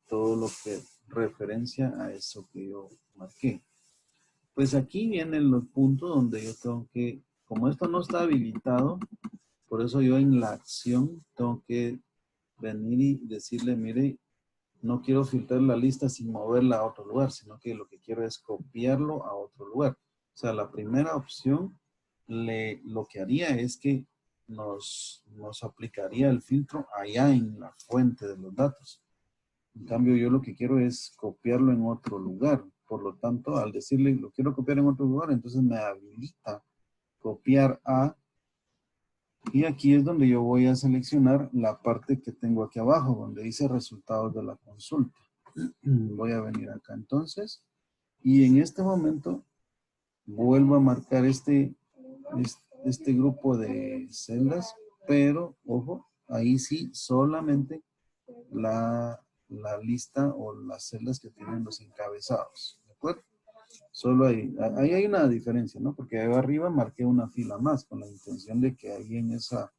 todo lo que referencia a eso que yo marqué. Pues aquí vienen los puntos donde yo tengo que, como esto no está habilitado, por eso yo en la acción tengo que venir y decirle, mire, no quiero filtrar la lista sin moverla a otro lugar, sino que lo que quiero es copiarlo a otro lugar. O sea, la primera opción lo que haría es que nos aplicaría el filtro allá en la fuente de los datos. En cambio, yo lo que quiero es copiarlo en otro lugar. Por lo tanto, al decirle lo quiero copiar en otro lugar, entonces me habilita copiar a, y aquí es donde yo voy a seleccionar la parte que tengo aquí abajo, donde dice resultados de la consulta. Voy a venir acá entonces, y en este momento vuelvo a marcar este grupo de celdas, pero ojo, ahí sí solamente la lista o las celdas que tienen los encabezados, ¿de acuerdo? Solo ahí hay una diferencia, ¿no? Porque ahí arriba marqué una fila más con la intención de que ahí en esa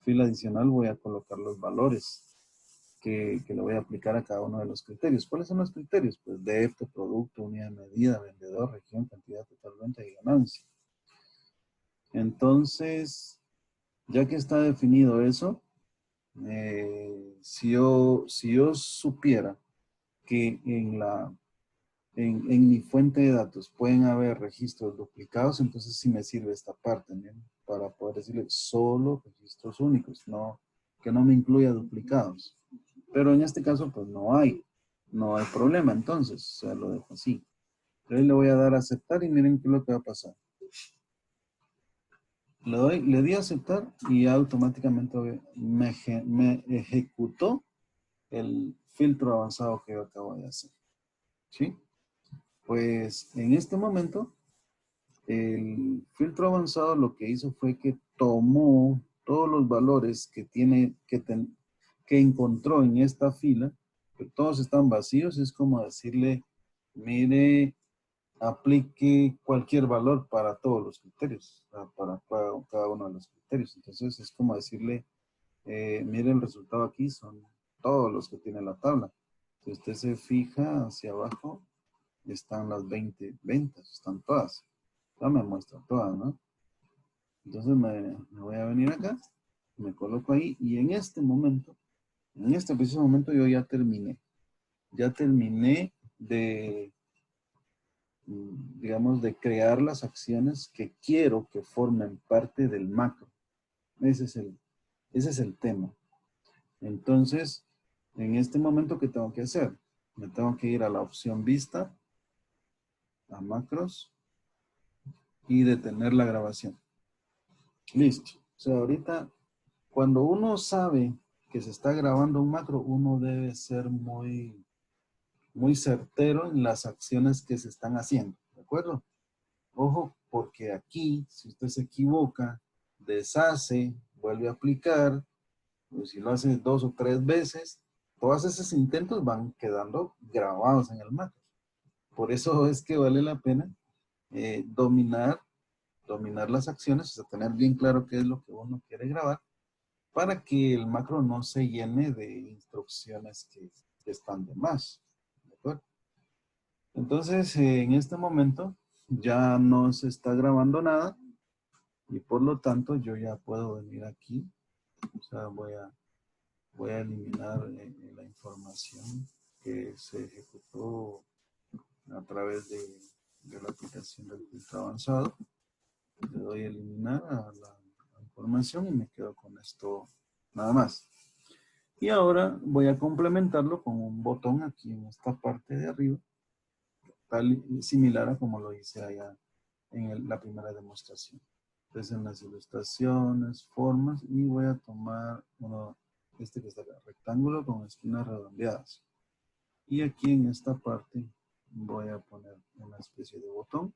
fila adicional voy a colocar los valores que le voy a aplicar a cada uno de los criterios. ¿Cuáles son los criterios? Pues depto, producto, unidad de medida, vendedor, región, cantidad totalmente y ganancia. Entonces, ya que está definido eso, si yo supiera que en mi fuente de datos pueden haber registros duplicados, entonces sí me sirve esta parte, ¿no? Para poder decirle solo registros únicos, no, que no me incluya duplicados. Pero en este caso, pues no hay problema, entonces, o sea, lo dejo así. Entonces le voy a dar a aceptar y miren qué es lo que va a pasar. Le di a aceptar y automáticamente me ejecutó el filtro avanzado que yo acabo de hacer. ¿Sí? Pues en este momento El filtro avanzado lo que hizo fue que tomó todos los valores que tiene, que encontró en esta fila, que todos están vacíos, es como decirle, mire, aplique cualquier valor para todos los criterios, para cada uno de los criterios. Entonces es como decirle, mire el resultado aquí, son todos los que tiene la tabla. Si usted se fija hacia abajo, están las 20 ventas, están todas. Ya me muestra todas, ¿no? Entonces me voy a venir acá, me coloco ahí y en este momento, en este preciso momento yo ya terminé. Ya terminé de, digamos, de crear las acciones que quiero que formen parte del macro. Ese es el tema. Entonces, en este momento, ¿qué tengo que hacer? Me tengo que ir a la opción vista, a macros y detener la grabación. Listo. O sea, ahorita, cuando uno sabe que se está grabando un macro, uno debe ser muy certero en las acciones que se están haciendo. ¿De acuerdo? Ojo, porque aquí, si usted se equivoca, deshace, vuelve a aplicar, pues si lo hace 2 o 3 veces, todos esos intentos van quedando grabados en el macro. Por eso es que vale la pena dominar las acciones, o sea, tener bien claro qué es lo que uno quiere grabar, para que el macro no se llene de instrucciones que están de más. ¿De acuerdo? Entonces, en este momento ya no se está grabando nada y por lo tanto yo ya puedo venir aquí. O sea, voy a eliminar la información que se ejecutó a través de la aplicación del filtro avanzado. Le doy a eliminar a la información y me quedo con esto nada más. Y ahora voy a complementarlo con un botón aquí en esta parte de arriba, tal similar a como lo hice allá en la primera demostración. Entonces en las ilustraciones, formas, y voy a tomar uno, este que está acá, rectángulo con esquinas redondeadas. Y aquí en esta parte voy a poner una especie de botón.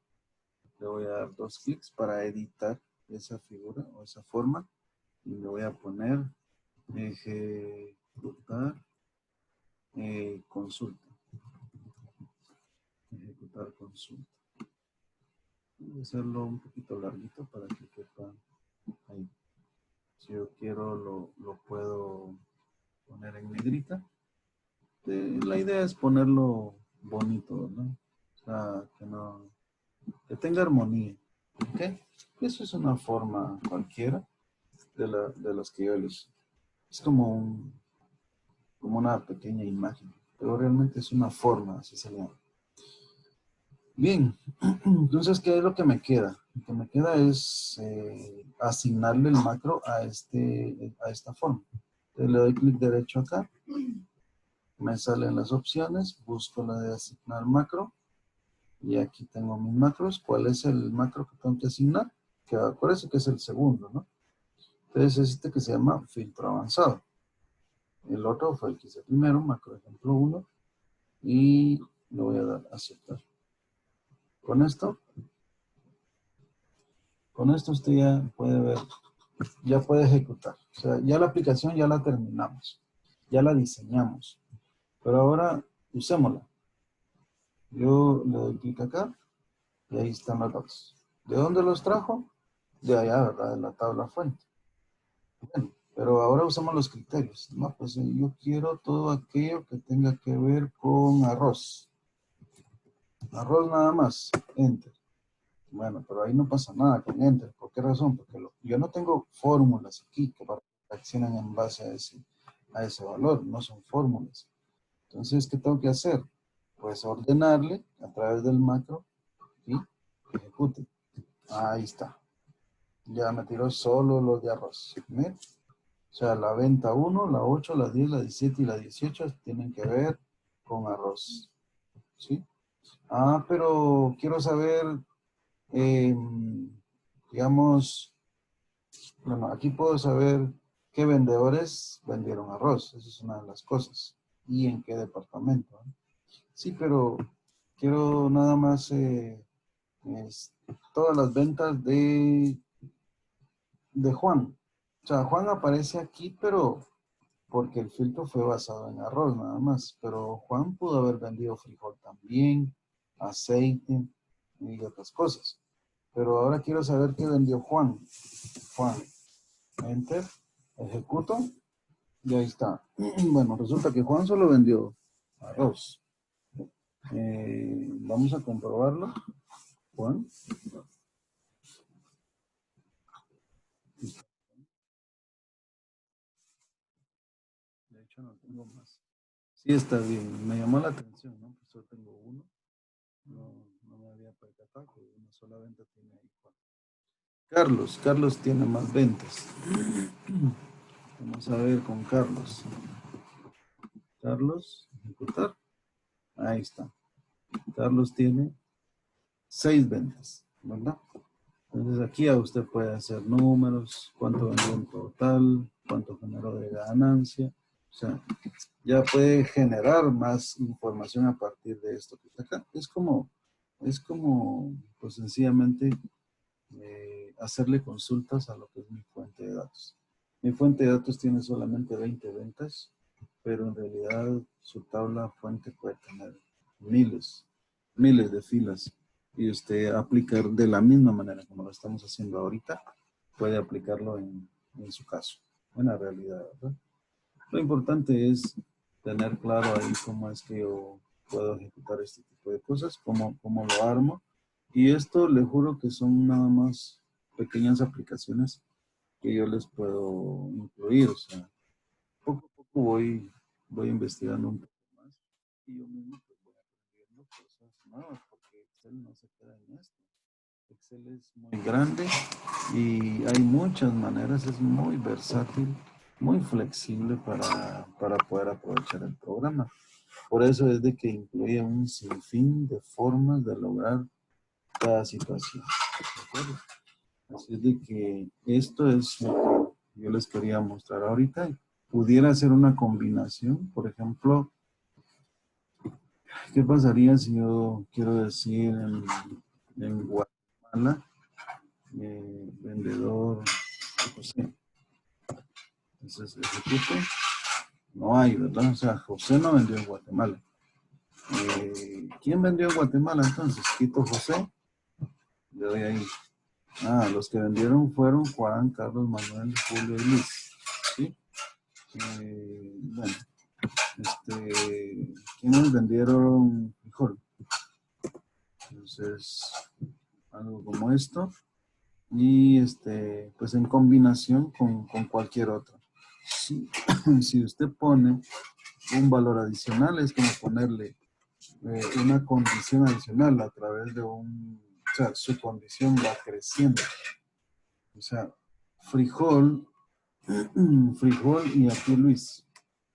Le voy a dar 2 clics para editar esa figura o esa forma. Y le voy a poner ejecutar consulta. Ejecutar consulta. Voy a hacerlo un poquito larguito para que quepa ahí. Si yo quiero lo puedo poner en negrita. La idea es ponerlo bonito, ¿no? O sea, que tenga armonía. ¿Ok? Eso es una forma cualquiera de las que yo elegí. Es como una pequeña imagen, pero realmente es una forma, así se llama. Bien, entonces, ¿qué es lo que me queda? Lo que me queda es asignarle el macro a esta forma. Entonces le doy clic derecho acá, me salen las opciones, busco la de asignar macro, y aquí tengo mis macros. ¿Cuál es el macro que tengo que asignar? Que acuérdense que es el segundo, ¿no? Entonces es este que se llama filtro avanzado. El otro fue el que hice primero, macro ejemplo 1, y le voy a dar a aceptar. Con esto usted ya puede ver, ya puede ejecutar. O sea, ya la aplicación ya la terminamos, ya la diseñamos. Pero ahora usémosla. Yo le doy clic acá y ahí están los datos. ¿De dónde los trajo? De allá, ¿verdad? De la tabla fuente. Bueno, pero ahora usamos los criterios. No, pues yo quiero todo aquello que tenga que ver con arroz. Arroz nada más. Enter. Bueno, pero ahí no pasa nada con Enter. ¿Por qué razón? Porque yo no tengo fórmulas aquí que reaccionan en base a ese valor. No son fórmulas. Entonces, ¿qué tengo que hacer? Pues ordenarle a través del macro y ejecute. Ahí está. Ya me tiró solo los de arroz. ¿Ven? O sea, la venta 1, la 8, la 10, la 17 y la 18 tienen que ver con arroz. ¿Sí? Ah, pero quiero saber, digamos, bueno, aquí puedo saber qué vendedores vendieron arroz. Esa es una de las cosas. Y en qué departamento. ¿Eh? Sí, pero quiero nada más todas las ventas de Juan. O sea, Juan aparece aquí, pero porque el filtro fue basado en arroz nada más. Pero Juan pudo haber vendido frijol también, aceite y otras cosas. Pero ahora quiero saber qué vendió Juan. Juan, enter, ejecuto y ahí está. Bueno, resulta que Juan solo vendió arroz. Vamos a comprobarlo. Juan. De hecho, no tengo más. Sí, está bien. Me llamó la atención, ¿no? Pues solo tengo uno. No, no me había percatado que una sola venta tiene ahí Juan. Carlos tiene más ventas. Vamos a ver con Carlos. Carlos, ejecutar. Ahí está. Carlos tiene 6 ventas, ¿verdad? Entonces aquí ya usted puede hacer números, cuánto vendió en total, cuánto generó de ganancia. O sea, ya puede generar más información a partir de esto que está acá. Es como, pues sencillamente hacerle consultas a lo que es mi fuente de datos. Mi fuente de datos tiene solamente 20 ventas, pero en realidad su tabla fuente puede tener miles de filas. Y usted aplicar de la misma manera como lo estamos haciendo ahorita, puede aplicarlo en su caso, en la realidad, ¿verdad? Lo importante es tener claro ahí cómo es que yo puedo ejecutar este tipo de cosas, cómo lo armo. Y esto le juro que son nada más pequeñas aplicaciones que yo les puedo incluir. O sea, poco a poco voy investigando un poco más y yo mismo pues voy aprendiendo cosas nuevas porque Excel no se queda en esto. Excel es muy grande y hay muchas maneras, es muy versátil, muy flexible para poder aprovechar el programa. Por eso es de que incluye un sinfín de formas de lograr cada situación. ¿De acuerdo? Así es de que esto es lo que yo les quería mostrar ahorita. Pudiera ser una combinación, por ejemplo, ¿qué pasaría si yo quiero decir en Guatemala, vendedor, José? Entonces, ejecute, no hay, ¿verdad? O sea, José no vendió en Guatemala. ¿Quién vendió en Guatemala entonces? Quito José, le doy ahí. Los que vendieron fueron Juan, Carlos, Manuel, Julio y Luis. ¿Sí? Bueno, ¿quiénes vendieron frijol? Entonces, algo como esto. Y pues en combinación con cualquier otro. Si, si usted pone un valor adicional, es como ponerle una condición adicional a través de o sea, su condición va creciendo. O sea, frijol, frijol y aquí Luis.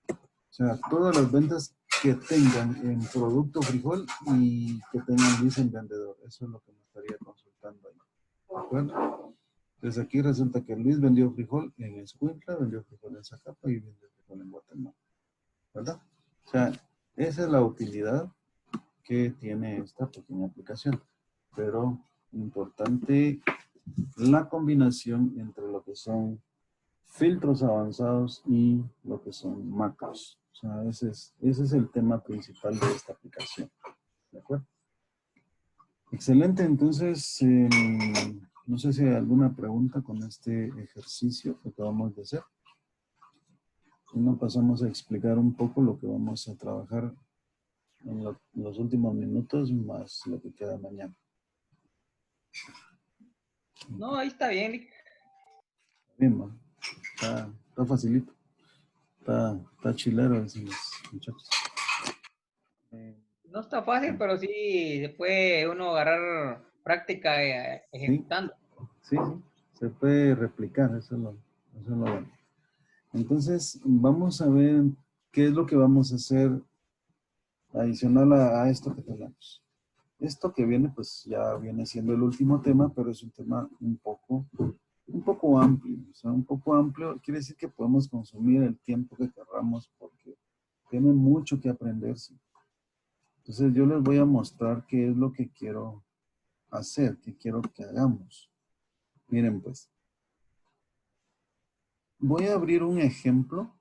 O sea, todas las ventas que tengan en producto frijol y que tengan Luis en vendedor. Eso es lo que me estaría consultando ahí. ¿De acuerdo? Entonces aquí resulta que Luis vendió frijol en Escuintla, vendió frijol en Zacapa y vendió frijol en Guatemala. ¿Verdad? O sea, esa es la utilidad que tiene esta pequeña aplicación. Pero importante la combinación entre lo que son filtros avanzados y lo que son macros. O sea, ese es el tema principal de esta aplicación. ¿De acuerdo? Excelente, entonces, no sé si hay alguna pregunta con este ejercicio que acabamos de hacer. Si no, pasamos a explicar un poco lo que vamos a trabajar en los últimos minutos más lo que queda mañana. No, ahí está bien. Bien, ¿no? Está facilito. Está chilero, dicen los muchachos. No está fácil, pero sí se puede uno agarrar práctica Sí, ejecutando. sí, se puede replicar, eso es lo bueno. Entonces, vamos a ver qué es lo que vamos a hacer adicional a esto que tenemos. Esto que viene, pues ya viene siendo el último tema, pero es un tema un poco amplio. O sea, un poco amplio quiere decir que podemos consumir el tiempo que querramos porque tiene mucho que aprenderse. Entonces, yo les voy a mostrar qué es lo que quiero hacer, qué quiero que hagamos. Miren pues, voy a abrir un ejemplo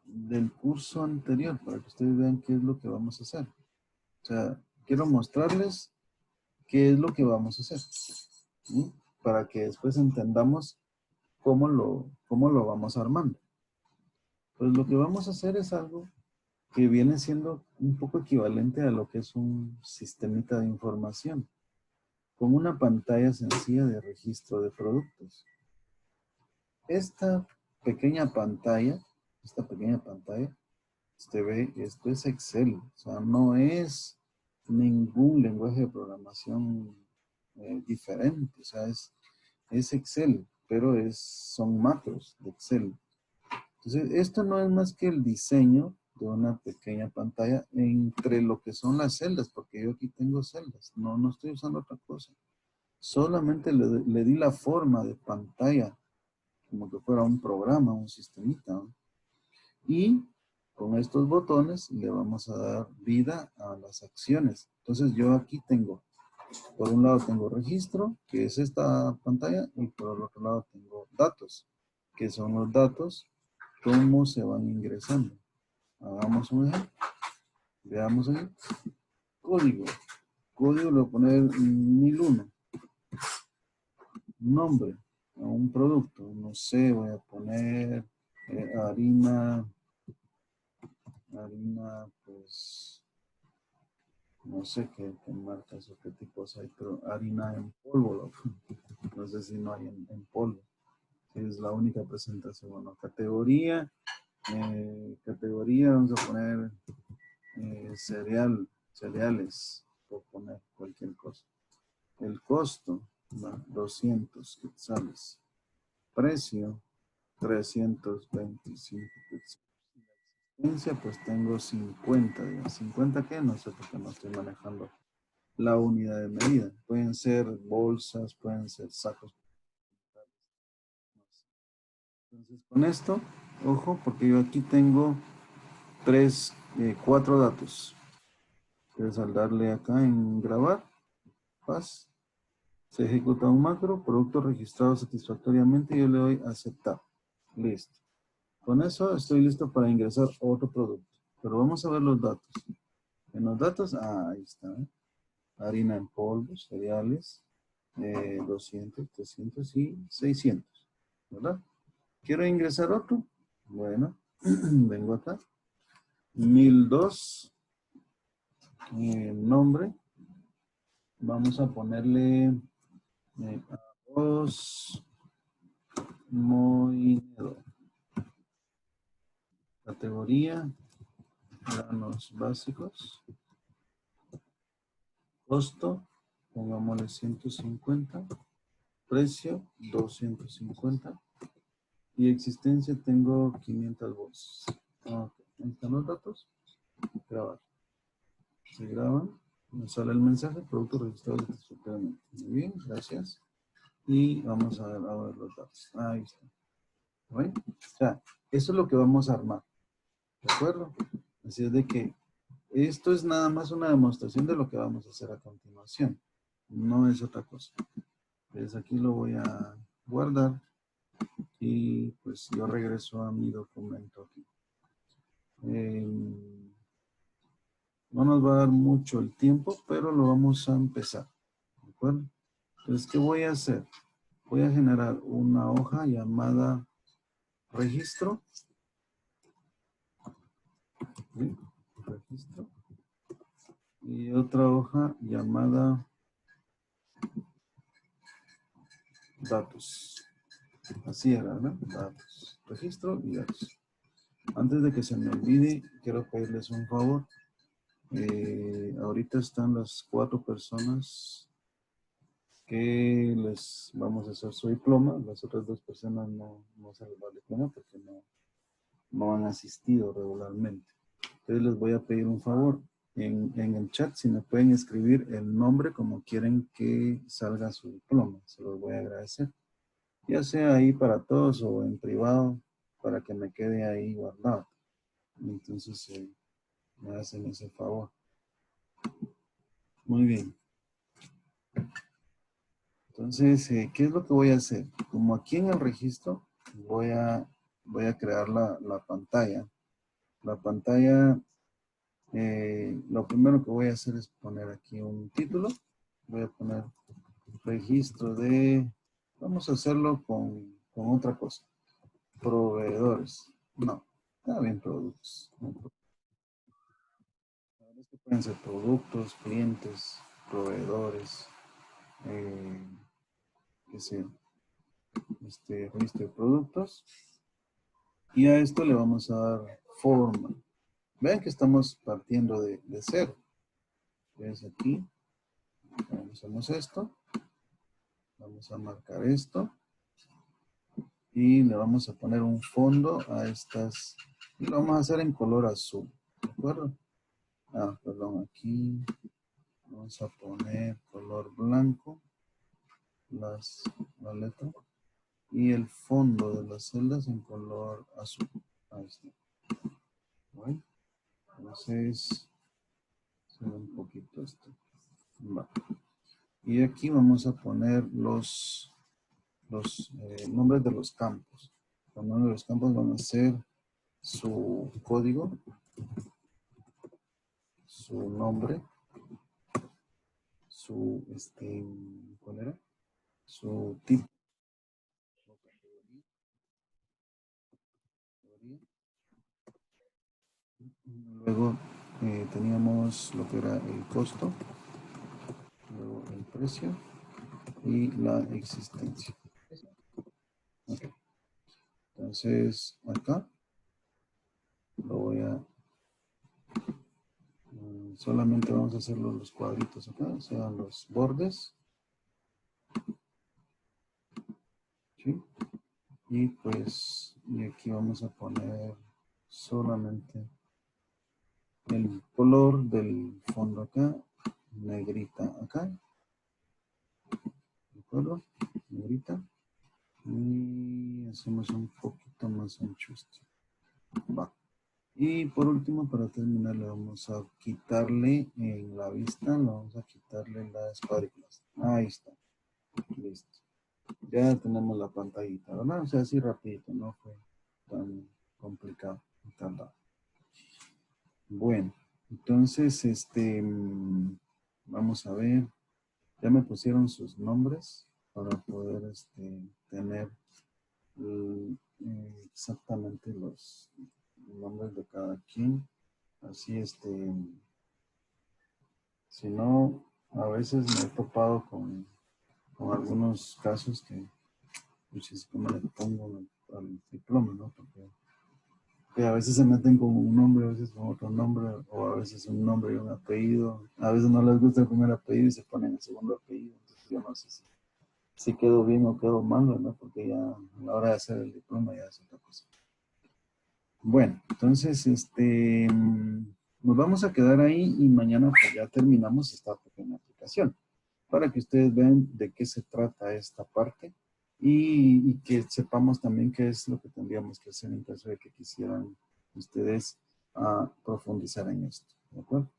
del curso anterior para que ustedes vean qué es lo que vamos a hacer. O sea, quiero mostrarles qué es lo que vamos a hacer, ¿sí? Para que después entendamos cómo lo vamos armando. Pues lo que vamos a hacer es algo que viene siendo un poco equivalente a lo que es un sistemita de información, con una pantalla sencilla de registro de productos. Esta pequeña pantalla, usted ve, esto es Excel, o sea, no es ningún lenguaje de programación diferente, o sea, es Excel, pero son macros de Excel. Entonces, esto no es más que el diseño de una pequeña pantalla entre lo que son las celdas, porque yo aquí tengo celdas, no estoy usando otra cosa. Solamente le di la forma de pantalla, como que fuera un programa, un sistemita, ¿no? Y con estos botones le vamos a dar vida a las acciones. Entonces yo aquí tengo, por un lado tengo registro, que es esta pantalla, y por el otro lado tengo datos, que son los datos, cómo se van ingresando. Hagamos un ejemplo. Veamos ahí. Código. Código le voy a poner 1001. Nombre a un producto. No sé, voy a poner harina, pues, no sé qué marcas o qué tipos hay, pero harina en polvo. No sé si no hay en polvo. Es la única presentación. Bueno, categoría, vamos a poner cereales, por poner cualquier cosa. El costo, 200 quetzales. Precio, 325 quetzales. Existencia, pues tengo 50, digamos. ¿50 qué? No sé porque no estoy manejando la unidad de medida. Pueden ser bolsas, pueden ser sacos. Entonces, con esto, ojo, porque yo aquí tengo 4 datos. Entonces, al darle acá en grabar, paz, se ejecuta un macro, producto registrado satisfactoriamente, y yo le doy a aceptar. Listo. Con eso estoy listo para ingresar otro producto. Pero vamos a ver los datos. En los datos, ahí está. Harina en polvo, cereales, 200, 300 y 600. ¿Verdad? ¿Quiero ingresar otro? Bueno, vengo acá. 1002, nombre. Vamos a ponerle arroz moinero. Categoría, granos básicos. Costo, pongámosle 150. Precio, 250. Y existencia tengo 500 bolsas. Ok, ahí están los datos. Grabar. Se graban. Me sale el mensaje, producto registrado satisfactoriamente. Muy bien, gracias. Y vamos a ver los datos. Ahí está. ¿Ven? O sea, eso es lo que vamos a armar. ¿De acuerdo? Así es de que esto es nada más una demostración de lo que vamos a hacer a continuación. No es otra cosa. Entonces aquí lo voy a guardar y pues yo regreso a mi documento aquí. No nos va a dar mucho el tiempo, pero lo vamos a empezar. ¿De acuerdo? Entonces, ¿qué voy a hacer? Voy a generar una hoja llamada registro. ¿Sí? Registro. Y otra hoja llamada datos. Así era, ¿no? Datos. Registro y datos. Antes de que se me olvide, quiero pedirles un favor. Ahorita están las 4 personas que les vamos a hacer su diploma. Las otras 2 personas no se les va el diploma porque no han asistido regularmente. Entonces les voy a pedir un favor. En el chat, si me pueden escribir el nombre como quieren que salga su diploma, se los voy a agradecer. Ya sea ahí para todos o en privado, para que me quede ahí guardado. Entonces, me hacen ese favor. Muy bien. Entonces, ¿qué es lo que voy a hacer? Como aquí en el registro voy a crear la pantalla. La pantalla, lo primero que voy a hacer es poner aquí un título. Voy a poner registro de, vamos a hacerlo con otra cosa. Proveedores. No, está bien productos. La verdad es que pueden ser productos, clientes, proveedores, qué sé, registro de productos. Y a esto le vamos a dar forma. Vean que estamos partiendo de cero. Entonces aquí, hacemos esto. Vamos a marcar esto. Y le vamos a poner un fondo a estas. Y lo vamos a hacer en color azul. ¿De acuerdo? Perdón, aquí. Vamos a poner color blanco. La letra. Y el fondo de las celdas en color azul. Ahí está. Bueno, entonces, se ve un poquito esto. Va. Y aquí vamos a poner los nombres de los campos. Los nombres de los campos van a ser su código, su nombre, su, ¿cuál era? Su tipo, su categoría. Luego teníamos lo que era el costo, luego el precio y la existencia. Okay. Entonces, acá lo voy a, solamente vamos a hacer los cuadritos acá, o sea, los bordes. ¿Sí? Y pues, y aquí vamos a poner solamente el color del fondo acá, negrita acá, ¿de acuerdo? Negrita. Y hacemos un poquito más ancho esto. Va. Y por último, para terminar, le vamos a quitarle en la vista, le vamos a quitarle las cuadrículas. Ahí está. Listo. Ya tenemos la pantallita, ¿verdad? O sea, así rapidito, no fue tan complicado, tan rápido. Bueno, entonces, vamos a ver. Ya me pusieron sus nombres para poder, tener exactamente los nombres de cada quien. Así, si no, a veces me he topado con algunos casos que, pues, como le pongo al diploma, ¿no? Porque que a veces se meten con un nombre, a veces con otro nombre, o a veces un nombre y un apellido. A veces no les gusta el primer apellido y se ponen el segundo apellido. Entonces, yo no sé si quedó bien o quedó mal, ¿verdad? Porque ya a la hora de hacer el diploma ya es otra cosa. Bueno, entonces, nos vamos a quedar ahí y mañana pues ya terminamos esta pequeña aplicación para que ustedes vean de qué se trata esta parte y que sepamos también qué es lo que tendríamos que hacer en caso de que quisieran ustedes profundizar en esto. ¿De acuerdo?